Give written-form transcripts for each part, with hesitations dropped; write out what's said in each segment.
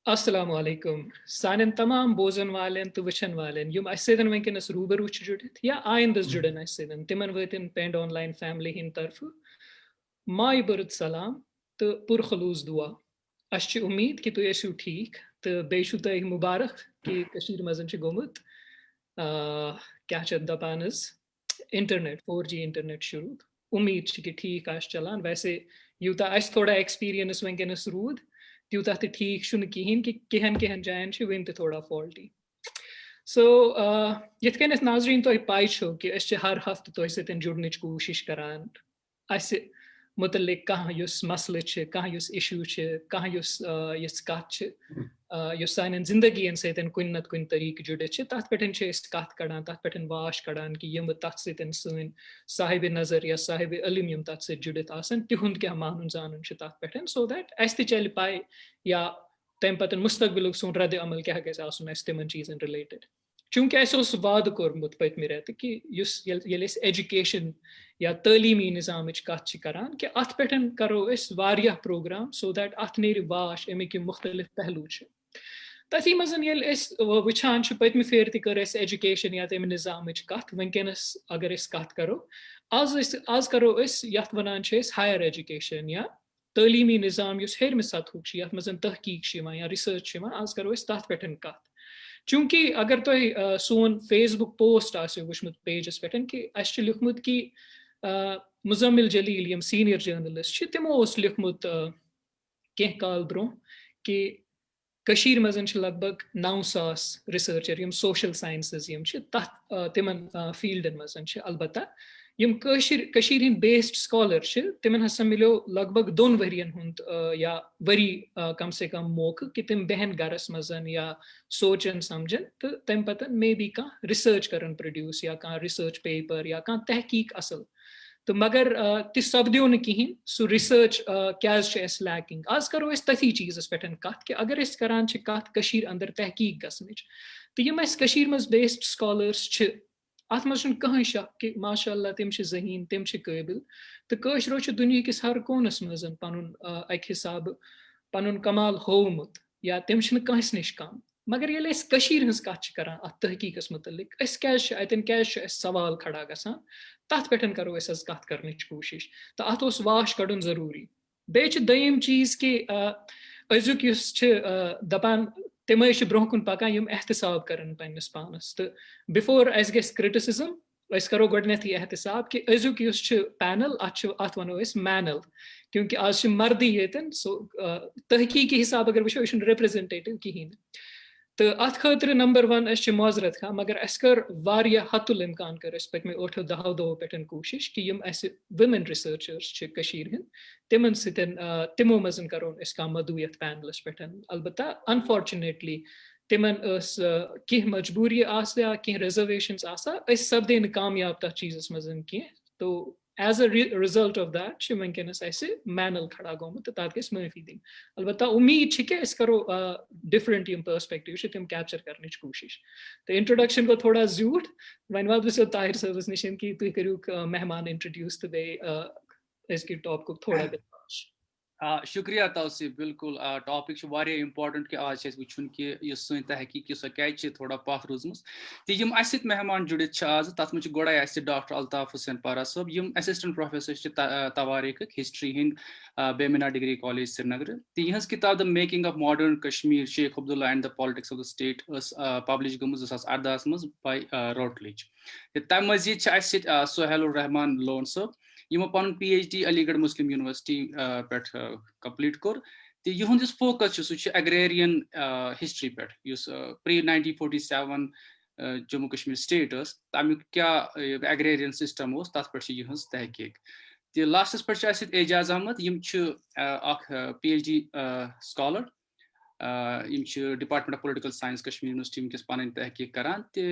अस्सलाम वालेकुम सानन तमाम बोजन वालेन तो वचन वालेन युम असेदन वंकनस रूबरू छ जुड़ित या आइंदस जुड़न असेदन तिमन वतिन पेंड ऑनलाइन फैमिली हिन तरफ माय बरुद सलाम तो पुरखलूस दुआ अश उम्मीद कि तुम ऐसु ठीक तो बेशु तह मुबारक कि कशीर मजन छ गोमुत क्या छ दपानस इंटरनेट 4G इंटरनेट शुरू उम्मीद छ कि ठीक आश चलान वैसे यूता अस थोड़ा एक्सपीरियंस वंकनस रूद त्यूता तो ठीक शुन कहें कि कहन कहन जायन वन तो थोड़ा फॉल्टी सो यथ कन नाजरीन तुम पाई छो कि हर हफ्त तुम सतन जुड़न कोशिश करान मुतलिक कह मसल कह इशू कह कत सान जिंदगी सतन कुन नत कुन तरीक जुड़ित तथ पे कत कड़ान तथ पे वाश कड़ान कि यम तथ सन साहिब नजर या साहिब इलम यम तथ जुड़ित तिहुंद क्या मानुन जानन तथ पे सो दैट अस चल पाए या तम पतन मुस्तकबिल सोन रद्द अमल क्या गन तिमन चीजन रिलेटेड चूंकि अस वाद कोर्मुत पत्म रेत कि एजुकेशन या तलीमी निज़ाम कत करान कि अत पे करो प्रोग्राम सो दैट अत नेर वाश अमिक मुख्तलिफ पहलू तथी मजन वुचान पत्म फेर तर एजुकेशन या तम निज़ाम कत वनकस अगर कत करो आज करो यथ वनान हायर एजुकेशन या तलीमी निज़ाम हेरम सतह ये मज तहकीक या रिसर्च आज करो तथ पे कत चूंकि अगर तुम सोन फेसबुक पोस्ट वुचमुत पेजस पे कि अस लिखमुत कि मुजम्मिल जलील यम सीनियर जर्नलिस्ट तमो लिखमुत कह काल ब्रो कि कशीर मजन लगभग 9,000 रिसर्चर यम सोशल साइंसेस यम तिमन फील्डन मजन अलबत्ता यम कशीर हिंद बेस्ड स्कॉलर तिमन हसा मिलो लगभग 2 वरियन हुंद या वरी कम से कम मौका कि तिम बहन गरस मजन या सोचन समझन तो तम पतन मे बी कह रिसर्च करन प्रोड्यूस या कह रिसर्च पेपर या कह तहकीक असल तो मगर ति सपद्यो न कहें सो रिसर्च क्या लैकिंग आज करो तथी चीज़ पे कत कि अगर करान कत कशीर अंदर तहकीक गसनच तो यम कशीर मज बेस्ड स्कॉलर्स अत मज कहीं शक कि माशाअल्लाह तम जहीन तम काबिल तो कशरो दुनिया किस हर कोनस मज पन अक हिसाब पन कमाल होमुत या तम कंस नश कम मगर ये हज कत करान अत तहकीकस मुतलिक अतन क्या सवाल खड़ा गसान तथ पे करो कत कर कोशिश तो अत वाश कड़न जरूरी बे दयम चीज कि अजुक दपान तम ब्रोह कुन पकान यम एहतसाब करन पन्नस पानस तो बिफोर अस गस क्रिटिसिज्म अस करो गोडनेथ एहतसाब कि अजुक पैनल अत वनो मैनल क्योंकि आज मर्दी येतन सो तहकीकी हिसाब अगर वो यह रिप्रेजेंटेटिव कहें तो अत खतर नंबर 1 माजरत खा मगर अस कर हतुल इम्कान कर पत्म 8-10 दो पे कोशिश कि यम वुमेन रिसर्चर्स हिंद तिमन तिमो मजन करो कह मदु ये पैनलस पे अलबत्ता अनफॉर्चुनेटली तिमन कह मजबूरी कह रिजर्वेशन सपदे कामयाब तथ चीज़स मजन कह तो as a result of that वनकस मैनल खड़ा गोमुत तो तथ गई माफी दिन अलबत्ता उम्मीद कि करो डिफरेंट यम पर्सपेक्टिव तम कैप्चर कर कोशिश तो इंट्रोडक्शन को थोड़ा ज्यूट वन वात बस ताहिर सबस नश कि तुम करू मेहमान इंट्रोड्यूस तो बे टॉपिक थोड़ा शुक्रिया तौसीफ बिल्कुल टॉपिक वारिया इम्पोर्टेंट कि आज वुन कि सन तहकीक सो क्या थोड़ा पथ रूजम तो यम मेहमान जुड़ित आज तथ मे गोड़े डॉक्टर अल्ताफ हुसैन पारा साहब यम असिस्टेंट प्रोफेसर तवारीख हिस्ट्री हिंद बेमिना डिग्री कॉलेज श्रीनगर तो यहज किताब the making of modern Kashmir Sheikh Abdullah and the politics of the state publish गम 2018 मज बाय रोटलिच तम मजीद सोहेल रहमान लोन साहब यमो पन PhD अलीगढ़ मुस्लिम यूनिवर्सिटी पे कंप्लीट कोर तो यहुंद फोकस सह एग्रेरियन हिस्ट्री पे प्री 1947 जम्मू कश्मीर स्टेट तमिक क्या एग्रेरियन सिस्टम तथ पे यहज तहकीक तो लास्टस पे एजाज अहमद यम PhD scholar department of political science Kashmir university वनकस पन तहकीक करान तो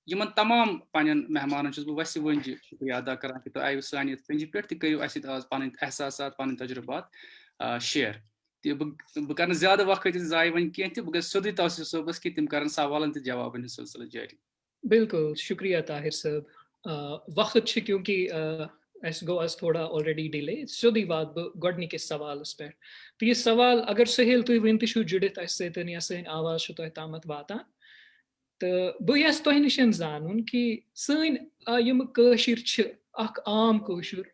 यमन तमाम पन मेहमान वस वन शुक्रिया अदा करान कि तुम आयु सान पेज पे तो करो आज पन एहसास पन तजुर्बात शेयर तो बह कर ज्यादा वक्त जाय वन कह तो बह सोदी तौसीफ सबस कि तम कर सवालन तो जवाबन सिलसिल जारी बिल्कुल शुक्रिया ताहिर साहब वक्त क्योंकि अस गो आज थोड़ा ऑलरेडी डिले सोदी वात ब गोडनिकिस सवालस पे तो ये सवाल अगर सहेल तुई वन तु जुड़ित अस सतन या सन आवाज तुह तामत वातान तो बह यस तुह निश जानून कि सन यम कशिर छ अख आम कशिर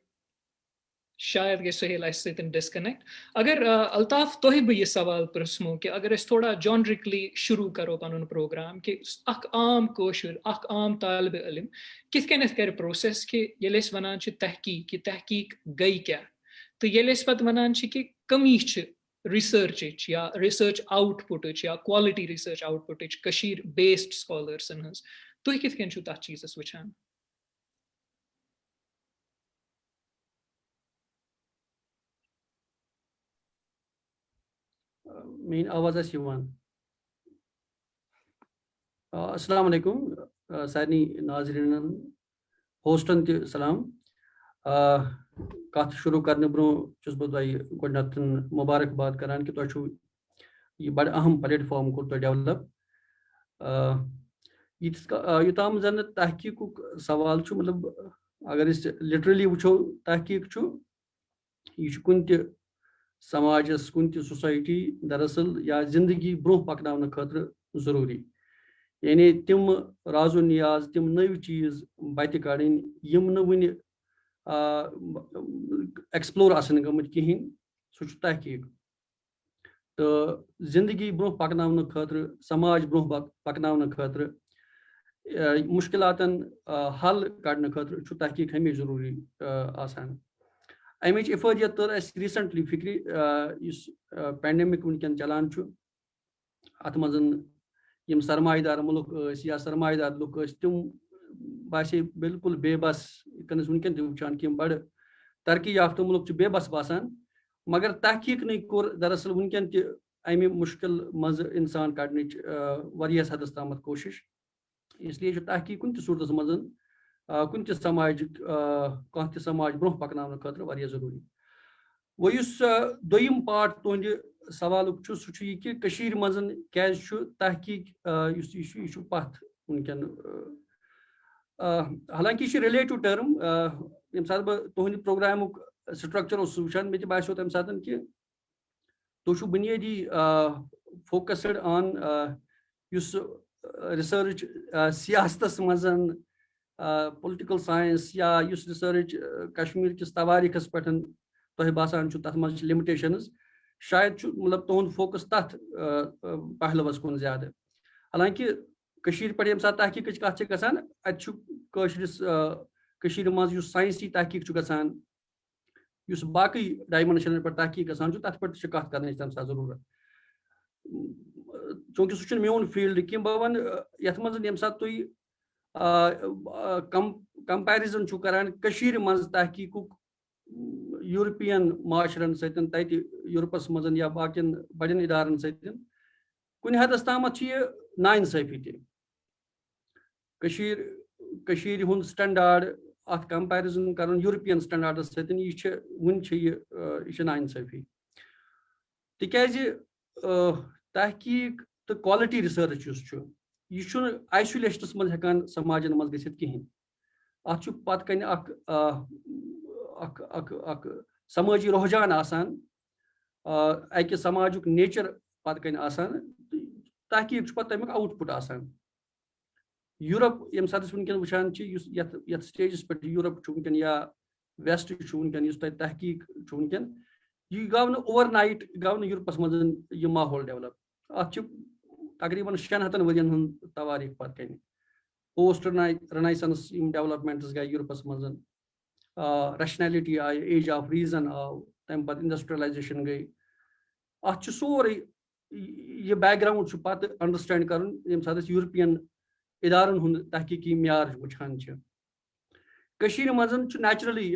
शायद गई सहेल अस सतन डिस्कनेक्ट अगर अल्ताफ तुह बह यह सवाल प्रस्मो कि अगर अस थोड़ा जॉनरिकली शुरू करो पन प्रोग्राम कि अख आम कशिर अख आम तालब इल्म कित कन कर प्रोसेस कि ये वनान तहकीक गई क्या तो ये पत वनान कि कमी रिसर्च या रिसर्च आउटपुट या quality research output Kashir based स्कॉलर्सन हज तुह कित कन तथ चीजस वुचान मेन आवाज अस्सलाम वालेकुम सारी नाजरीन होस्टन त सलाम कत शुरू करने ब्रो बह तुह गोडन मुबारकबाद करान कि तुह यह बड़ अहम प्लेटफॉर्म कोर तुह डेवलप युताम जन तहकीक सवाल मतलब अगर लिटरली वो तहकीक यह कुन समाजस कुन सोसाइटी दरअसल या जिंदगी ब्रोह पकन खतर जरूरी यानी तिम राजो नियाज तिम नव चीज बत कड़न यम वन एक्सप्लोर आसन गमत कहें सह तहकीक तो जिंदगी ब्रोह पकन खतर समाज ब्रोह पकन खतर मुश्किलातन हल कड़ने खतर तहकीक हमेशा जरूरी आसान अमिच इफादियत तर रिसेंटली फिक्री पेंडेमिक वनकन चलान अत मं सरमादार मुल्क या सरमादार लुक तम बासे बिल्कुल बेबस वनकन तुचान कि बड़ तरक्की याफ्त मुल्क बेबस बासान मगर तहकीक न कोर दरअसल वनकन अमि मुश्किल मज इंसान कड़न वरियस हदस तामत कोशिश इसलिए तहकीक कुन सूरत मज कुन समाज कह समाज ब्रोह पकन खतर वारिया जरूरी वो दोयम पार्ट तुंद सवाल सह कि कशीर मज क्या तहकीक यह पथ वनकन हालांकि यह रिलेटिव टर्म ये सात बह तुंद प्रोग्राम स्ट्रक्चर वुचान मे बासो तम सात कि तुह बुनियादी फोकसड ऑन रिसर्च सियासत मज पॉलिटिकल साइंस या रिसर्च कश्मीर किस तवारीखस पे तुह बासान तथ मज लिमिटेशंस शायद मतलब तुंद फोकस तथ पहलवस कुन ज्यादा हालांकि कशीर पे ये तहकीक कत गसान अशर मज साइंसी तहकीक गसान बाकी डायमेंशन पे तहकीक गसान तथ पे कत कर तम सात जरूरत चूंकि सह मोन फील्ड कि बह वन ये मज ये सात तुम कंपेरिजन करान कशीर मज तहकीक यूरोपियन माशरन सतन तत यूरोपस मज या बाकिन बड़न इदारन सतन कुन हदस तामत यह नाइंसाफी कशीर हुंद स्टैंडर्ड अत कंपेरिजन कर यूरोपियन स्टैंडर्ड सतन यह वन यह नाइंसाफी तिकाज तहकीक तो क्वालिटी रिसर्च यह आइसोलेशनस मज हेकान समाजन मज गसित कहीं अत पत कन समाजी रुझान आसान अकि समाजुक नेचर पत कन आसान तहकीक पे तमिक आउटपुट आसान यूरोप ये सात वनकन वुचान ये स्टेजस पे यूरोप वनकन या वेस्ट वनकन तहकीक वनकन यह गव ओवरनाइट गव यूरोपस मज यह माहौल डेवलप अत तकरीबन 600 वरियन हुंद तवारीख पत कन पोस्ट रेनाइसेंस डेवलपमेंट्स गई यूरोपस मज रैशनैलिटी आई एज ऑफ रीजन आव तम पे इंडस्ट्रियलाइजेशन गई अत सोरे यह बैकग्राउंड पत अंडरस्टैंड कर सात यूरोपियन इदारन हुंद तहकीकी म्यार वुचान मज नेचुरली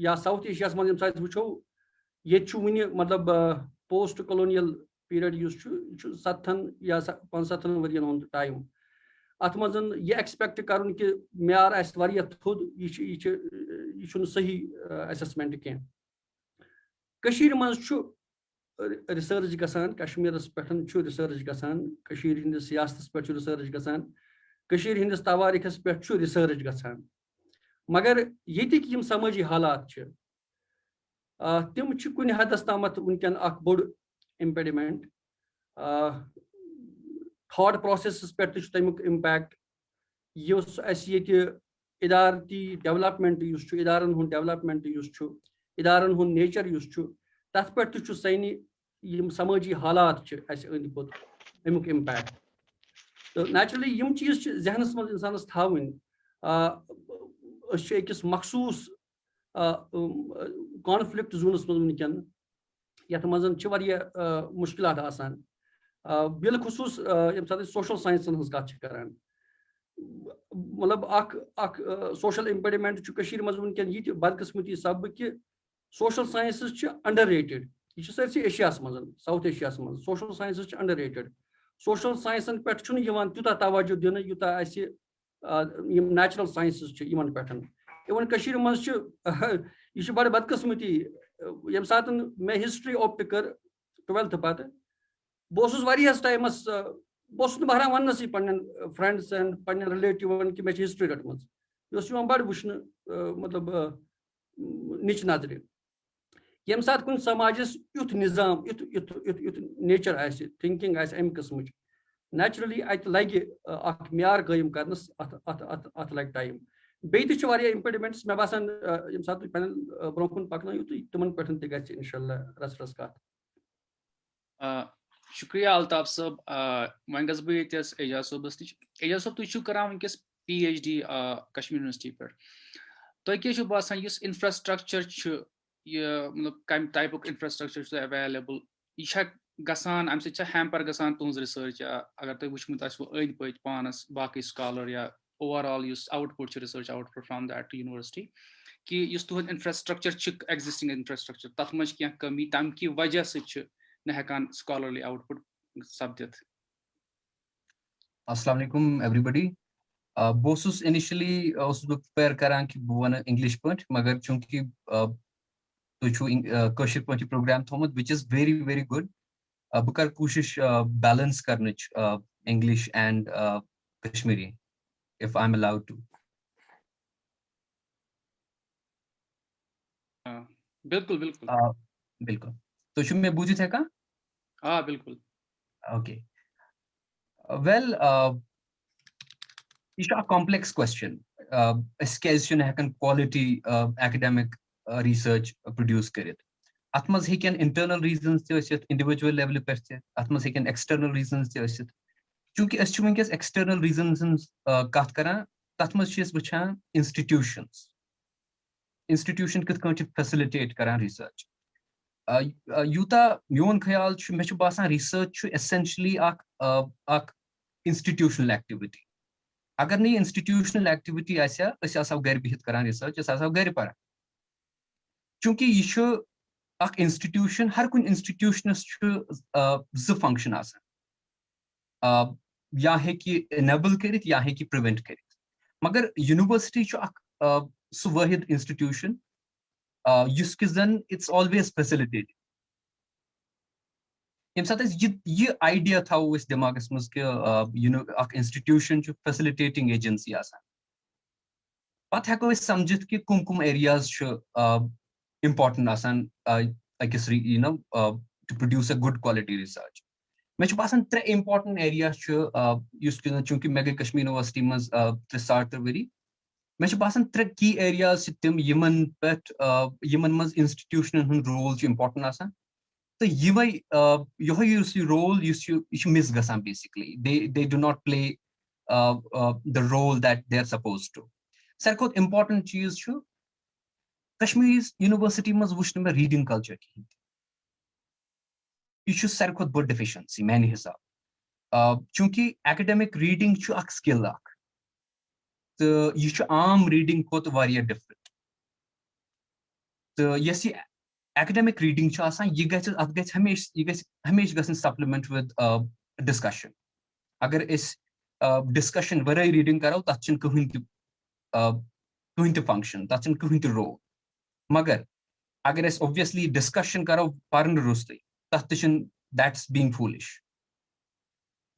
या साउथ एशिया मज वो ये वन मतलब पोस्ट कॉलोनियल पीरियड 70 या 75 वरियन हुंद टाइम अत मज यह एक्सपेक्ट कर कि म्यार आया थोद यह सही असेसमेंट कह मज रिसर्च गसान कश्मीरस पे रिसर्च गसान सियासत पे रिसर्च गसान हंदिस तवारीखस पे रिसर्च गसान मगर ये यम समाजी हालात तिम कुन हदस तामत वनकन अख बोड़ इम्पेडिमेंट थॉट प्रोसेस पे तमुक इम्पैक्ट इदारती डेवलपमेंट इदारन हुन डेवलपमेंट इदारन हुन नेचर तथ पे सैनी समाजी हालात अंद पुत अमुक इम्पैक्ट तो नेचुरली यम चीज जहनस मज इंसानस थावन अकिस मखसूस कॉन्फ्लिक्ट जोनस मज वनकन यथ मजन मुश्किलात आसान बिलखुसूस यम साथ सोशल साइंसन हज कत करान मतलब सोशल इम्पेडिमेंट मज वनकन ये बदकिस्मती सब कि सोशल साइंसेस अंडर रेटेड यह सरसी एशिया मज साउथ एशिया मज social sciences underrated social साइंसन पे तूता तवज्जो दिन यूता नेचुरल साइंसेस पे इवन मज यह बड़ बदकिस्मती यम सात मे हिस्ट्री ऑप्ट कर 12th पत बस टाइमस बस बहरान वनस फ्रेंड्स एंड पे रिलेटिवन कि मे हिस्ट्री रटम बड़ वुचन मतलब निच नजर यम सात कुन समाजस युथ निजाम युथ नेचर थिंकिंग अम किस्म नेचुरली अत लगे म्यार कायम करनस अत लगे टाइम बेत इम्पेडिमेंट्स मे बासान यम सात पैनल ब्रोह कुन पकन तिमन पे इंशाल्लाह रस कत शुक्रिया अल्ताफ साहब वन गस बह एजाज सोबस नश एजाज साहब तुम करान वनकस PhD कश्मीर यूनिवर्सिटी पे तुम क्या बासान इंफ्रास्ट्रक्चर मतलब कम टाइप इंफ्रास्ट्रक्चर अवेलेबल यह गसान अम हैम्पर गसान तुज रिसर्च अगर तुम वुचमुत अंद पे पानस बाकी स्कॉलर या overall output research output from that university कि तुहद इंफ्रास्ट्रक्चर एग्जिस्टिंग इंफ्रास्ट्रक्चर तथ मज क्या कमी तम कि वजह से हेकान स्कॉलरली आउटपुट सपदित अस्सलाम वालेकुम एवरीबॉडी बोसुस इनिशियली प्रिपेयर करान कि बह वन इंग्लिश पे मगर चूंकि तुशर पे प्रोग्राम थोमुत which is very very good बह कर कोशिश बैलेंस करने English and Kashmiri if I'm allowed to. बिल्कुल बिल्कुल बिल्कुल तो शुभ में बूझित है का बिल्कुल okay well it's a complex question escalation hekan quality academic research produce karit atmaz hekan internal reasons te asit individual level pe atmaz hekan external reasons te asit चूंकि वनकस external reason कत कर तथ मज वुचान इंस्टीट्यूशन कित facilitate करान research Utah मोन ख्याल मे बासान research essentially institutional activity अगर नहीं इंस्टीट्यूशनल एक्टिविटी आसो घर बिहित करान रिसर्च आसो घर पान चूंकि यह इंस्टीट्यूशन हर कुन इंस्टीट्यूशनस जो फंक्शन या इनेबल करित या प्रिवेंट करित मगर यूनिवर्सिटी सह वाहिद इंस्टीट्यूशन जन इट्स ऑलवेज फैसिलिटेट यम साथ यह आइडिया थो दिमागस मज कि इंस्टीट्यूशन फैसिलिटेटिंग एजेंसी पे हेको समझित कि कुम कुम एरियाज इम्पॉर्टेंट अकिस to produce a good quality research मे बासान 3 इम्पॉर्टेंट एरिया चूंकि मे गई कश्मीर यूनिवर्सिटी मज 3.5 वरी मे बासान 3 की एरियाज तम यमन मज इंस्टीट्यूशन रोल इम्पॉर्टेंट तो ये रोल मिस गसान basically they do not play the role that they are suppose to सारे खुद इम्पॉर्टेंट चीज कश्मीर यूनिवर्सिटी मज वुच मे रीडिंग कल्चर कहीं यह सारे खुद बड़ डिफिशंसी माने हिसाब चूंकि एकेडमिक रीडिंग स्किल तो यह आम रीडिंग खुद डिफरेंट तो यस एकेडमिक रीडिंग यह हमेशा सप्लीमेंट विद डिस्कशन अगर डिस्कशन वराई रीडिंग करो तथ कहीं फंक्शन तथ कहीं रोल मगर अगर ऑब्वियसली डिस्कशन करो पर्न रुस्त that's being foolish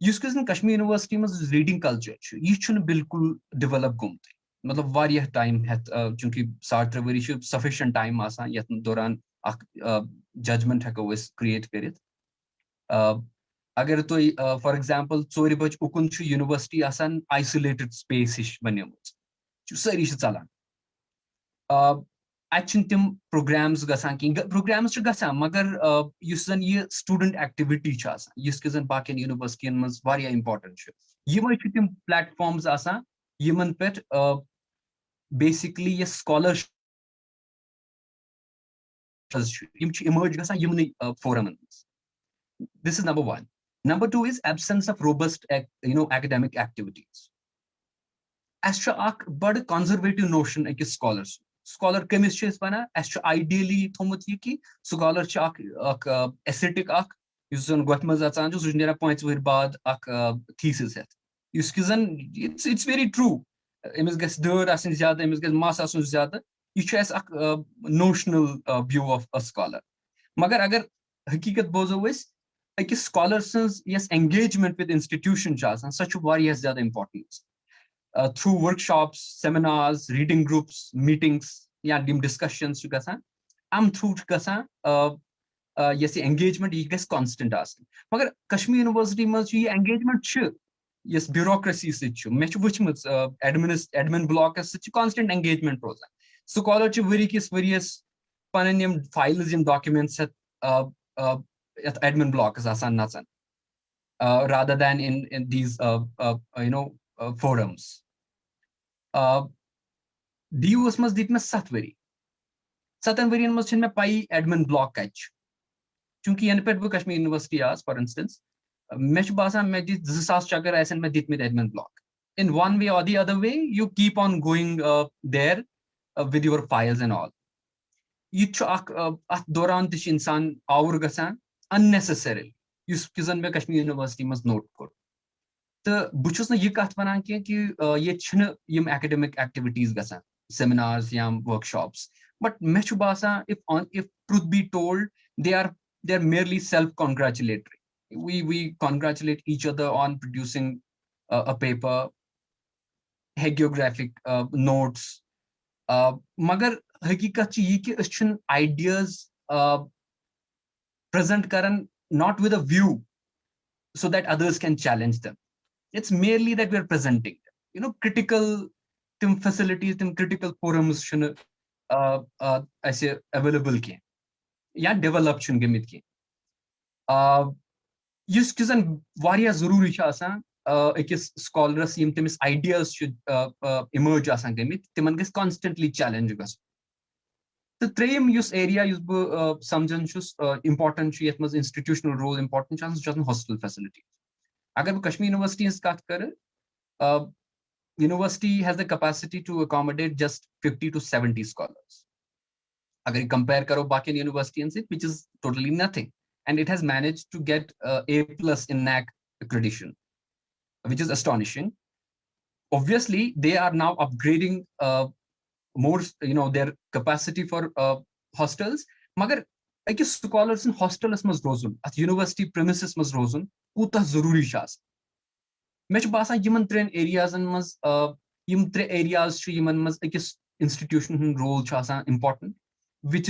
Kashmir University मज रीडिंग कल्चर यह बिल्कुल डेवलप गोमुत मतलब वारिया टाइम हेत चूंकि 3.5 वरी छ सफिशिएंट टाइम आसान यत दौरान अख जजमेंट हेको अस क्रिएट करित अगर तो फॉर एग्जांपल 4 बज उकुन छ यूनिवर्सिटी आसान आइसोलेटेड स्पेस हिश बनेमुत छु सारी छ चलान अचन तिम प्रोग्राम्स गसान कि प्रोग्राम्स छ गसान मगर युस जन ये स्टूडेंट एक्टिविटी छ आसान युस के जन बाकी यूनिवर्सिटी मज वारिया इंपोर्टेंट छ यमय छ तिम प्लेटफॉर्म्स आसान यमन पेट basically ये scholarship emerge गसान यमन forum. This is number one. Number two is absence of robust academic activities. As ak bad conservative notion ek scholars scholar chemist is bana as ideally thomut ye ki scholar ak aesthetic ak yusun gotmaz atsan jo nera points wir baad ak thesis het yuskizan it's very true emis ges dur asin zyada emis ges mass asun zyada ye chu as ak notional view of a scholar magar agar hakikat bozo is ek scholars yes engagement with institution chas and such various zyada importance through workshops, seminars, reading groups, meetings, yeah, dim discussions to gasan. I'm through to gasan. Yes, engagement is constant asking. Magar Kashmir University must be engagement sure. Yes, bureaucracy such. Mech which must admin block as such constant engagement process. So scholar chu various pananium files and documents at admin block as asan nasan. Rather than in these forums. DUS must dit में 7 worry 7 worry must में पाई admin block कच चूंकि यन पे Kashmir University आस for instance मैं बासा मैं जिस 2000 चक्कर ऐसे में dit में admin block in one way or the other way you keep on going there with your files and all ये at दौरान तिश इंसान आवर गसान unnecessarily युस किजन में कश्मीर यूनिवर्सिटी मस्ट नोट कर तो बुचुस न ये कथ वनान कि ये छन यम academic activities गसान seminars या workshops but मे छु बासा if truth be told they're merely self congratulatory we congratulate each other on producing a paper hagiographic notes मगर हकीकत छ ये कि अस छन ideas present karan not with a view so that others can challenge them. It's merely that we're presenting them. Critical tim facilities, tim critical forums shouldn't I say available ke. Yeah, develop shouldn't give it ke. Yus kizan variya zaruri cha asan ekis scholars yim timis ideas should emerge asan gemit timan ges constantly challenge gas. The trem use area use samjan chus important chi yatmas institutional role important chance just hostel facilities. Agar Kashmir University is cut university has the capacity to accommodate just 50 to 70 scholars. Agar you compare karo Bakin University and which is totally nothing, and it has managed to get A+ in NAC accreditation, which is astonishing. Obviously, they are now upgrading more, their capacity for hostels. Magar I guess scholars in hostels must rozen at university premises must rozen. Kuta zaruri shas. Mech basa yiman tren areas and mas yim tre areas chi yiman mas ekis institution role chasa important, which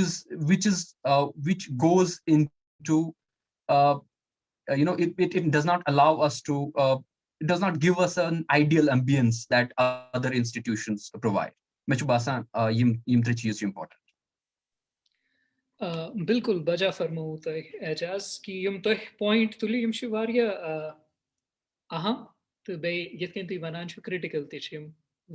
goes into it does not allow us to it does not give us an ideal ambience that other institutions provide. Mech basa yim tre cheez important. बिल्कुल बजा फरमाऊ तो एजाज कि यम तो point तुली यम छु वारिया अहम तो बे यतकन ती वनान छु क्रिटिकल ति छु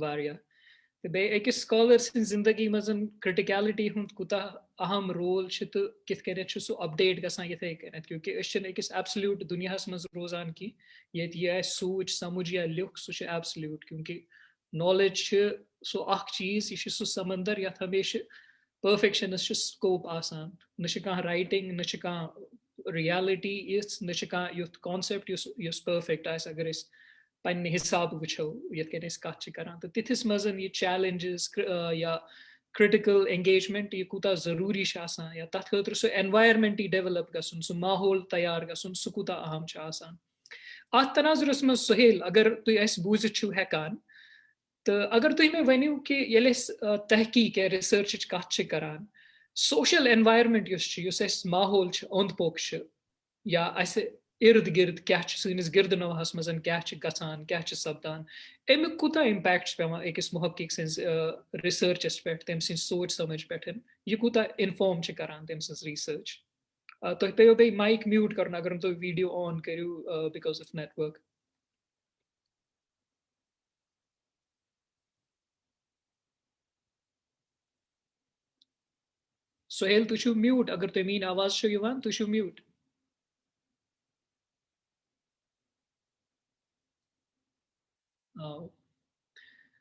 वारिया तो बे एक स्कॉलर सिन जिंदगी मजन क्रिटिकलिटी हुन कुता अहम रोल छु तो कित करे छु सो अपडेट गसान यथे करे क्योंकि अशन एक एब्सोल्यूट दुनिया मज रोजान की ये सोच समझ या लिख सो छु एब्सोल्यूट क्योंकि नॉलेज छु सो अख चीज ये छु सो समंदर यथ हमेशा perfectionist scope asan nishika writing nishika reality is nishika youth concept yus perfect as agar is panne hisab wucho yet ken is kach karan to tithis mazan ye challenges ya critical engagement ye kuta zaruri shasan ya tat khatru so environment develop gasun so mahol tayar gasun so kuta aham cha asan at tanazurus mas suhail agar tu es buzit chu hekan तो अगर तुम मे वनियो कि येले तहकीक या research कत करान social environment use माहौल ओंद पोक या इर्द गिर्द क्या सैनिस गिर्द नवाहस मज क्या गसान क्या सपदान अमुक कूता इम्पैक्ट पे अकिस मुहक्किक सिंस रिसर्चस पे तम सिंस सोच समझ पे यह कूता इन्फॉर्म करान तम सिंस रिसर्च तुम पे बे माइक म्यूट कर अगर तुम वीडियो ऑन करू बिकॉज ऑफ नेटवर्क सोहेल तुम म्यूट अगर तुम मीन आवाज तुम म्यूट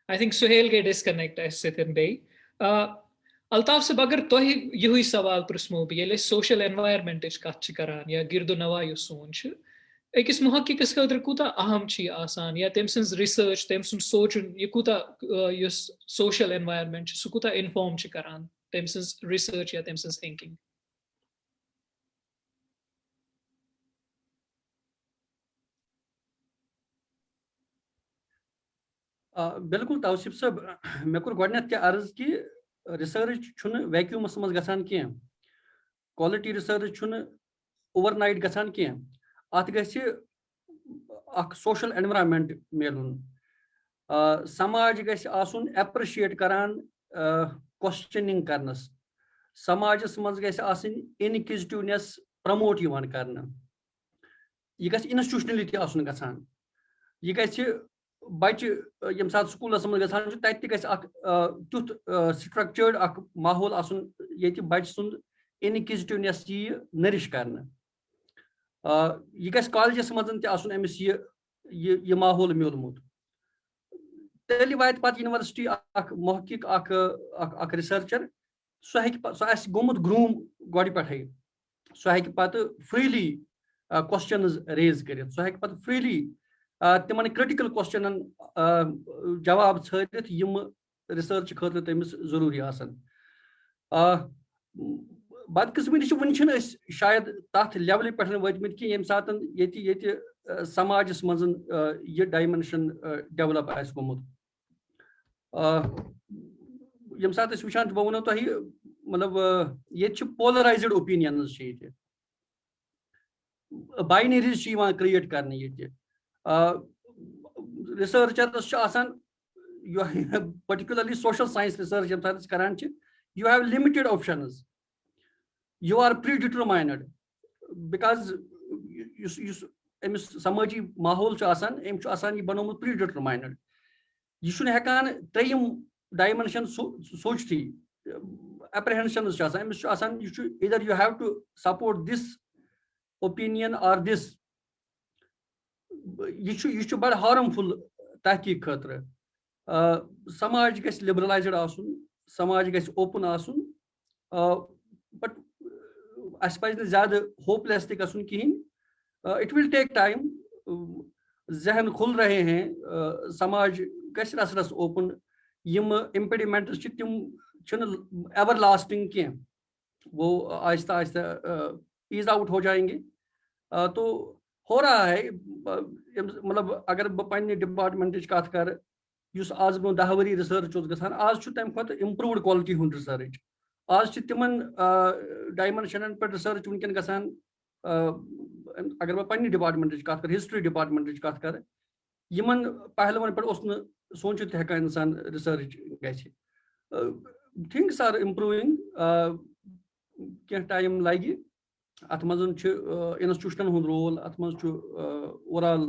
I think Suhail गई डिस्कनेक्ट अन बे अल्ताफ साहब अगर तुह यही सवाल पृछमो बह सोशल एनवायरनमेंट कत करान या गिर्दो नवा सोन अकिस मुहक्किकस खतर कूता अहम आसान या तम सिंस रिसर्च तम सुन सोचुन यह कूता सोशल एनवायरनमेंट सह कूता इन्फॉर्म करान तम सिंस रिसर्च या तम सिंस थिंकिंग बिल्कुल तौसीफ साहब मे कोर गोडनेथ ते अर्ज कि रिसर्च छुन वैक्यूमस मज गसान कें क्वालिटी रिसर्च छुन ओवरनाइट गसान कें अत गछि अख सोशल एनवायरनमेंट मिलुन समाज गछि आसुन एप्रिशिएट करान क्वेश्चनिंग करनस समाजस मज गछि आसिन इनक्विजिटिवनेस प्रमोट यवान करना यह गछि इंस्टीट्यूशनली ते आसुन गसान यह गछि बच्चे यम साथ स्कूलस मज गसान तत तुथ स्ट्रक्चर्ड अख माहौल आसुन ये बच्चे सुंद इनक्विजिटिवनेस यह नरिश करना यह गछि कॉलेजस मज ते आसुन अमिस यह माहौल मिलमुत तेल वात पत यूनिवर्सिटी अख मुहक्किक अख रिसर्चर सह गोमुत ग्रूम गोड पे सह पत फ्रीली क्वेश्चनस रेज कर सह पत फ्रीली तिमन क्रिटिकल क्वेश्चन जवाब छत यम रिसर्च खतर तमिस जरूरी आसन बदकिस्मती वन शायद तथ लेवल पे वतमित कि यम सात ये समाजस मज यह डायमेंशन डेवलप आस गोमुत यम सात वुचान बह वनो तुह मतलब ये पोलराइज्ड ओपिनियंस बाइनरीज क्रिएट करने ये researchers particularly social science research यम सात करान you have limited options you are predetermined because अमिस समाजी माहौल अम बनोमुत प्री डिटरमाइनड यह हेकान त्रेयम डायमेंशन सोचती एप्रहेंशन अमिस इधर you have to support this opinion और दिस यह बड़ हार्मफुल तहकीक खतर समाज गछ लिबरलाइज्ड आसुन समाज गछ ओपन आसुन बट अस पज न ज्यादा होपलेस ते गसुन किहिन इट विल टेक टाइम जहन खुल रहे हैं समाज गछ रस रस ओपन यम इम्पेडिमेंट्स तिम एवर लास्टिंग के वो आहिस्ता आहिस्ता ईज आउट हो जाएंगे तो हो रहा है मतलब अगर बह डिपार्टमेंट कत कर आज बो 10 वरी रिसर्च गसान आज तम खुद इम्प्रूवड क्वालिटी हुंद रिसर्च आज तिमन डायमेंशन पे रिसर्च वनकन गसान अगर बह डिपार्टमेंट कत कर हिस्ट्री डिपार्टमेंट कत कर यमन पहलवन पे सोचित हेका इंसान रिसर्च गछि थिंग्स आर इम्प्रूविंग क्या टाइम लगे अत मज इंस्टीट्यूशन हुंद रोल अत मज ओवरऑल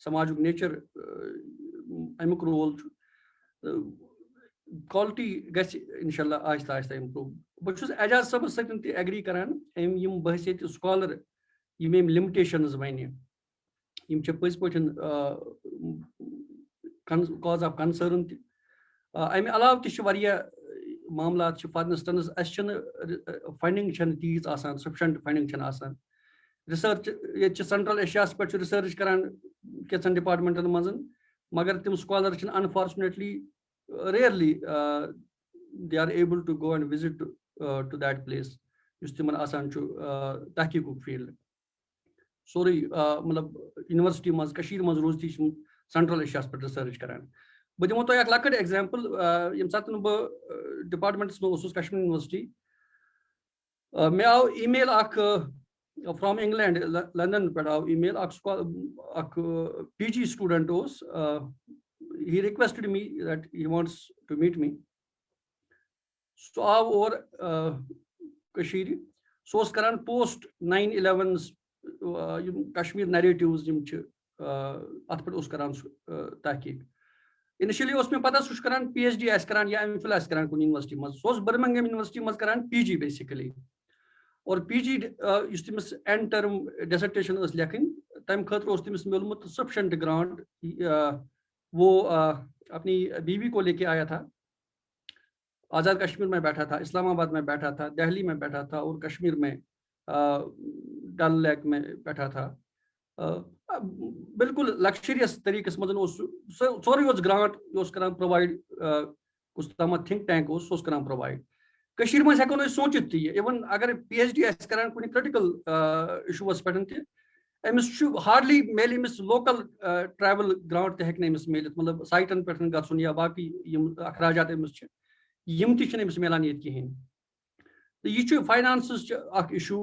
समाजुक नेचर अमुक रोल क्वालिटी गछ इंशाल्लाह आहिस्ता आहिस्ता इम्प्रूव बहुत एजाज साहब सत एग्री करान यम बहसियत स्कॉलर यम लिमिटेशंस वन पज पे कॉज ऑफ कंसर्न अमे अलाव मामलात फॉर इंस्टेंस फंडिंग तीज आसान सफिशेंट फंडिंग रिसर्च ये सेंट्रल एशियास पे रिसर्च करान कैंचन डिपार्टमेंटन मज मगर तिम scholar unfortunately rarely they are able to go and visit to that place तिमन आसान तहकीक फील्ड सोरे मतलब यूनिवर्सिटी मज रोजती सेंट्रल एशियास पे रिसर्च करान बह दिमो तो लकट एग्जाम्पल यम सात बह डिपार्टमेंटस में कश्मीर यूनिवर्सिटी मे आव ईमेल फ्रॉम इंग्लैंड लंदन पे आव email PG student he requested me that he wants to meet me. So आव और कशीर सो करान पोस्ट 9/11 कश्मीर नैरेटिव्स यम अत पे करान तहकीक इनिशियली मे पता सह करान PhD करान या MPhil करान कुन यूनिवर्सिटी मज सो बर्मिंघम यूनिवर्सिटी मज करान PG बेसिकली और PG तमिस एंड टर्म डिसर्टेशन लेखन तम खतर तमिस मिलमुत सफिशेंट ग्रांट वो अपनी बीवी को लेके आया था आज़ाद कश्मीर में बैठा था इस्लामाबाद में बैठा था दिल्ली में बैठा था और कश्मीर में डल लेक में बैठा था बिल्कुल लग्जरियस तरीके सोरे ग्रांट करान प्रोवाइड कुछ तम थिंक टैंक करान प्रोवाइड कशीर मज हेको सोचित ती इवन अगर PhD करान कुछ क्रिटिकल इशूस पे अमिस हार्डली मेल अमिस लोकल ट्रैवल ग्रांट तक अमिस मिलत मतलब साइटन पे गन या बाकी अखराजात अमिस अमिस मिलान ये कहें तो यह फाइनान्स इशू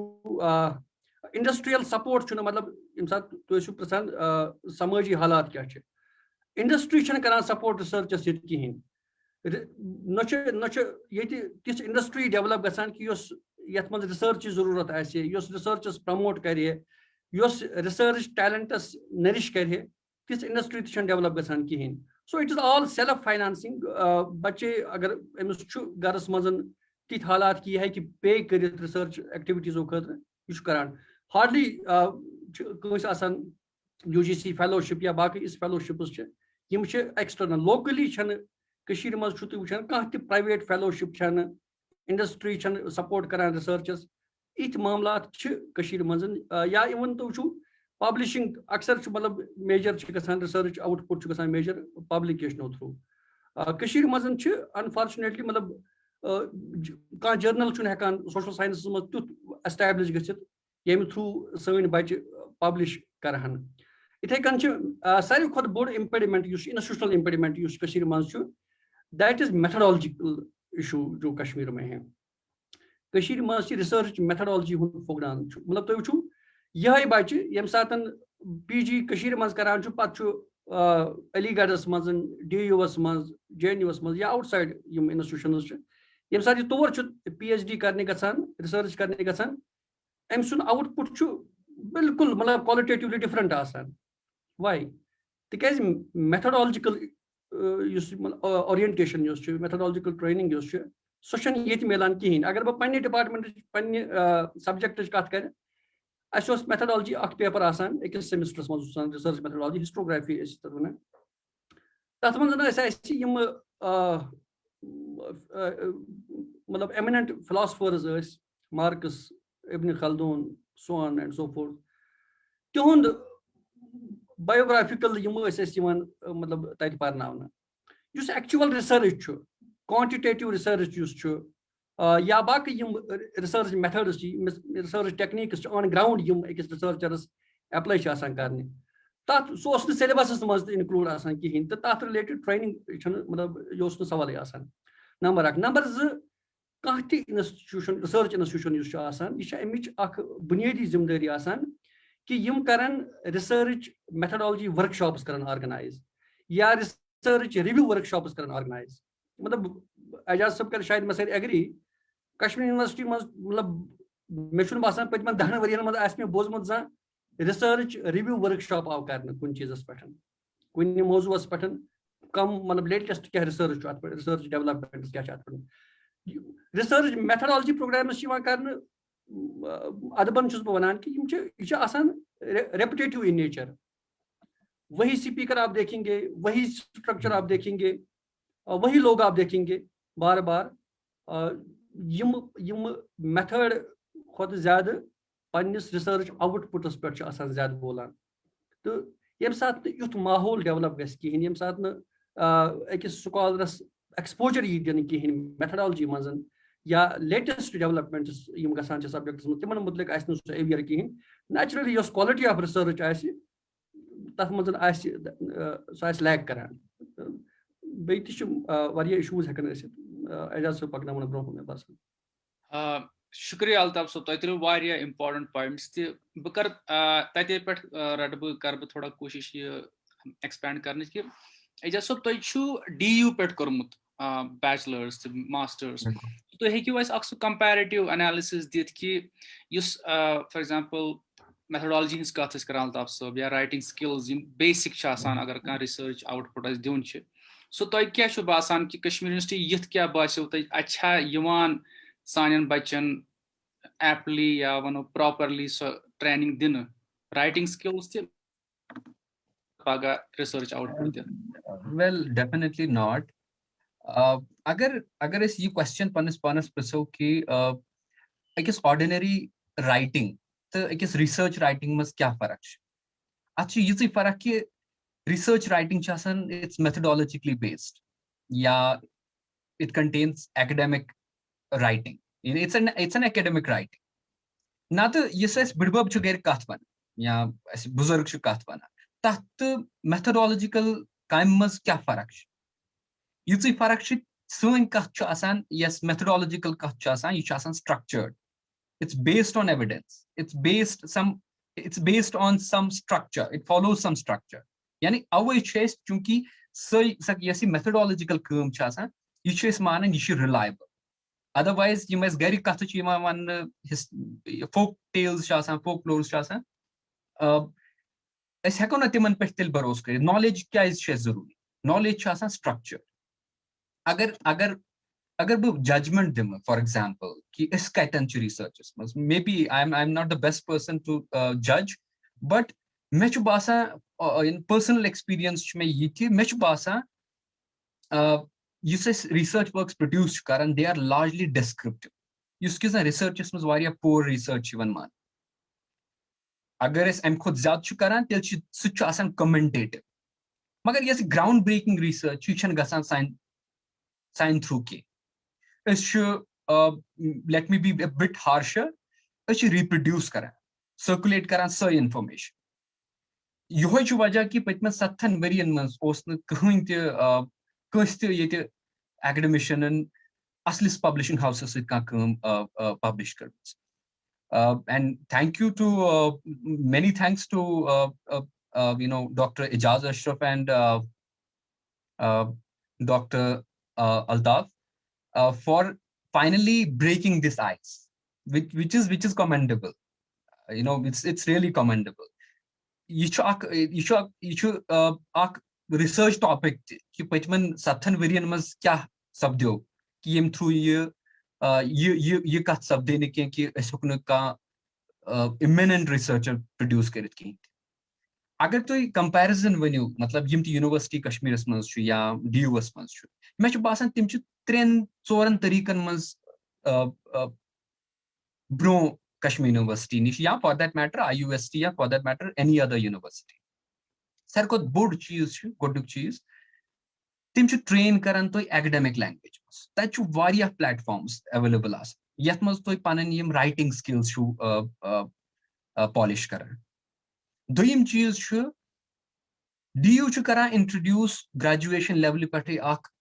इंडस्ट्रियल सपोर्ट मतलब यम सात तुम प्रसान समाजी हालात क्या इंडस्ट्री करान सपोर्ट रिसर्चस ये कहें न इंडस्ट्री डेवलप गसान कि ये रिसर्च जरूरत रिसर्चस प्रमोट करे रिसर्च टैलेंटस नरिश करे तिस इंडस्ट्री डेवलप गसान कहें so it is all self financing बच्चे अगर अमिस गरस मज तिथ हालात कि यह पे कर रिसर्च एक्टिविटीजों खतर यह करान हार्डली UGC फेलोशिप या बाकी इस फेलोशिप्स एक्सटर्नल लोकली कशीर मज वुचान कह प्राइवेट फेलोशिप इंडस्ट्री सपोर्ट करान रिसर्चस इत मामलात कशीर मज या इवन तो वो पब्लिशिंग अक्सर मतलब मेजर गसान रिसर्च आउटपुट गसान मेजर पब्लिकेशनों थ्रू कशीर मज अनफॉर्चुनेटली मतलब कह जर्नल हेकान सोशल साइंस मज तुथ एस्टैब्लिश गसित येम थ्रू सन बच्चे पब्लिश करहन इथे कन सारी खुद बोड़ इम्पेडिमेंट इंस्टीट्यूशनल इम्पेडिमेंट कशीर मज दैट इज मेथडोलॉजिकल इशू जो कश्मीर में है कशीर मज रिसर्च मेथडोलॉजी फुगरान मतलब तुम वो यह बच्चे यम सात PG कशीर मज करान पे अलीगढ़ मज DUS मज JNUs मज या आउटसाइड यम इंस्टीट्यूशंस यम सात तौर PhD करने गसान रिसर्च करने गसान अम सुन आउटपुट बिल्कुल मतलब क्वालिटेटिवली डिफरेंट आसान वाई तिकाज मेथडोलॉजिकल ओरिएंटेशन मेथडोलॉजिकल ट्रेनिंग सह मिलान कहें अगर बह पे डिपार्टमेंट पे सब्जेक्ट कत कर मेथडोलॉजी पेपर आसान अकिस सेमिस्टरस मज रिसर्च मेथडोलॉजी हिस्टोग्राफी वन तथ मज मतलब eminent philosophers Marx Ibn Khaldun so on and so forth तिहुंद बायोग्राफिकल मतलब तत पर्न एक्चुअल रिसर्च क्वांटिटेटिव रिसर्च या बाकी research methods research techniques on ground अकिस रिसर्चरस एप्लाई करने तथ सह सिलेबस मज इनक्लूड कहें तो तथ रिलेटेड ट्रेनिंग मतलब यह सवाल नंबर 1 नंबर 2 कह इंस्टीट्यूशन रिसर्च इंस्टीट्यूशन यह बुनियादी जिम्मेदारी कि यम करन रिसर्च मेथडोलॉजी वर्कशॉप्स करन ऑर्गेनाइज या रिसर्च रिव्यू वर्कशॉप्स करन ऑर्गेनाइज मतलब एजाज सब कर शायद मैं एग्री कश्मीर यूनिवर्सिटी मतलब मे बासान पतम 10 वरियन मज बोजमुत जा रिसर्च रिव्यू वर्कशॉप आव कर कुन चीजस पे कुन मौजूस पे कम मतलब लेटेस्ट क्या रिसर्च रिसर्च डेवलपमेंट क्या रिसर्च मेथडोलॉजी प्रोग्राम्स कर अदबन वन कि रेपिटेटिव इन नेचर वही स्पीकर आप देखेंगे वही स्ट्रक्चर आप देखेंगे वही लोग आप देखेंगे बार बार यम मेथड खुद ज्यादा पन्निस रिसर्च आउटपुटस पे ज्यादा बोलान तो यम सात युथ माहौल डेवलप गहन यम सात अकिस स्कॉलरस एक्सपोजर यी दिन कहें मेथडोलॉजी मज या लेटेस्ट डेवलपमेंट्स गसान सब्जेक्ट्स तिमन मुतलिक सह अवेयर कहें नेचुरली क्वालिटी ऑफ रिसर्च तथ मज सह लैक करान بیٚیہِ تہِ چھِ واریاہ اِشوٗز ہٮ۪کان ٲسِتھ اعجاز صٲب پَکناوُن برٛونٛہہ مےٚ باسان. شُکریہ الطاف صٲب تۄہہِ ترٛٲوٕ واریاہ اِمپاٹَنٹ پویِنٹٕس تہِ بہٕ کَرٕ تَتے پٮ۪ٹھ کَرٕ بہٕ تھوڑا کوٗشِش یہِ ایٚکسپینڈ کَرنٕچ کہِ اعجاز صٲب تۄہہِ چھُو DU پٮ۪ٹھ کوٚرمُت بیچلٲرٕس تہٕ ماسٹٲرٕس تُہۍ ہیٚکِو اَسہِ اَکھ سُہ کَمپیرِٹِو اَنیلِسِس دِتھ کہِ یُس فار ایٚگزامپٕل میتھڈالجی ہِنٛز کَتھ أسۍ کَران الطاف صٲب یا رایٹِنٛگ سِکِلٕز یِم بیسِک چھِ آسان اگر کانٛہہ رِسٲرٕچ آوُٹ پُٹ اَسہِ دیُن چھُ سو تۄہہِ کیٛاہ چھُ باسان کہِ کشمیٖر یونیورسٹی یِتھ کیٛاہ باسیو تۄہہِ اَتہِ چھا یِوان سانٮ۪ن بَچَن ایپلی یا وَنو پراپرلی سۄ ٹرینِنٛگ دِنہٕ رایٹِنٛگ سِکِلٕز تہِ پَگاہ رِسٲرٕچ آوُٹ پُٹ دِنہٕ؟ Well definitely not. اگر أسۍ یہِ کوسچن پننِس پانس پرژھو کہِ أکِس آرڈِنری رایٹِنٛگ تہٕ أکِس رِسٲرٕچ رایٹِنٛگ منٛز کیٛاہ فرق چھِ اَتھ چھِ یِژٕے فرق کہِ رِسٲرٕچ رایٹِنٛگ چھِ آسان اِٹس میتھڈالجِکلی بیسڈ یا it contains academic writing it's an academic writing. نتہٕ یُس اَسہِ بٕڈبب چھُ گرِ کتھ ونان یا اَسہِ بُزرگ چھُ کتھ ونان تتھ تہٕ میتھڈالجِکل کامہِ منٛز کیٛاہ فرق چھِ یِژٕے فرق چھِ سٲنۍ کتھ چھُ آسان یۄس میتھڈالجِکل کتھ چھِ آسان یہِ چھِ آسان سٹرکچٲرڈ. It's based on evidence. It's based on some structure. It follows some structure. Yani away chase chunki yasi methodological kaam cha asan ye chase manan ye reliable. Otherwise you must gari kathu chi man folk tales cha asan folklore cha asan es hekona timan pech tel baros kare knowledge kya is che zaruri knowledge cha asan structure agar bh judgment dim for example ki is katan ch researchers maybe I'm not the best person to judge but me ch basa in personal experience ch me ye me ch basa yus research works produced karan they are largely descriptive yus kis researchers mas variya poor research ivan man agar es am khud zyad ch karan tel ch su ch asan commentative magar yes ground breaking research ch chan gasan sign through ki let me be a bit harsher reproduce karan circulate karan so information yoy chu wajah ki patman 7 varian mans osna kahin te kansti yete academician and aslis publishing houses it ka kam publish karmits and thank you to many thanks to Dr. Ijaz Ashraf and Dr. Altaf for finally breaking this ice, which is commendable. It's really commendable. You research topic ki pachman sathan variant mas kya sabdyo ki em through ye kat sabdene ki asukna ka eminent researcher produce karit ki agar to comparison venu matlab yim ti university Kashmir mas chu ya DU mas chu me chu basan tim chu 3-4 tariqan mans bro Kashmir University nish ya for that matter IUST ya for that matter any other university sar ko bod cheez chu goduk cheez tim chu train karan to academic language mas that chu variya platforms available as yat mas to panan yim writing skills chu polish karan doyim cheez chu DU chu kara introduce graduation level pe ak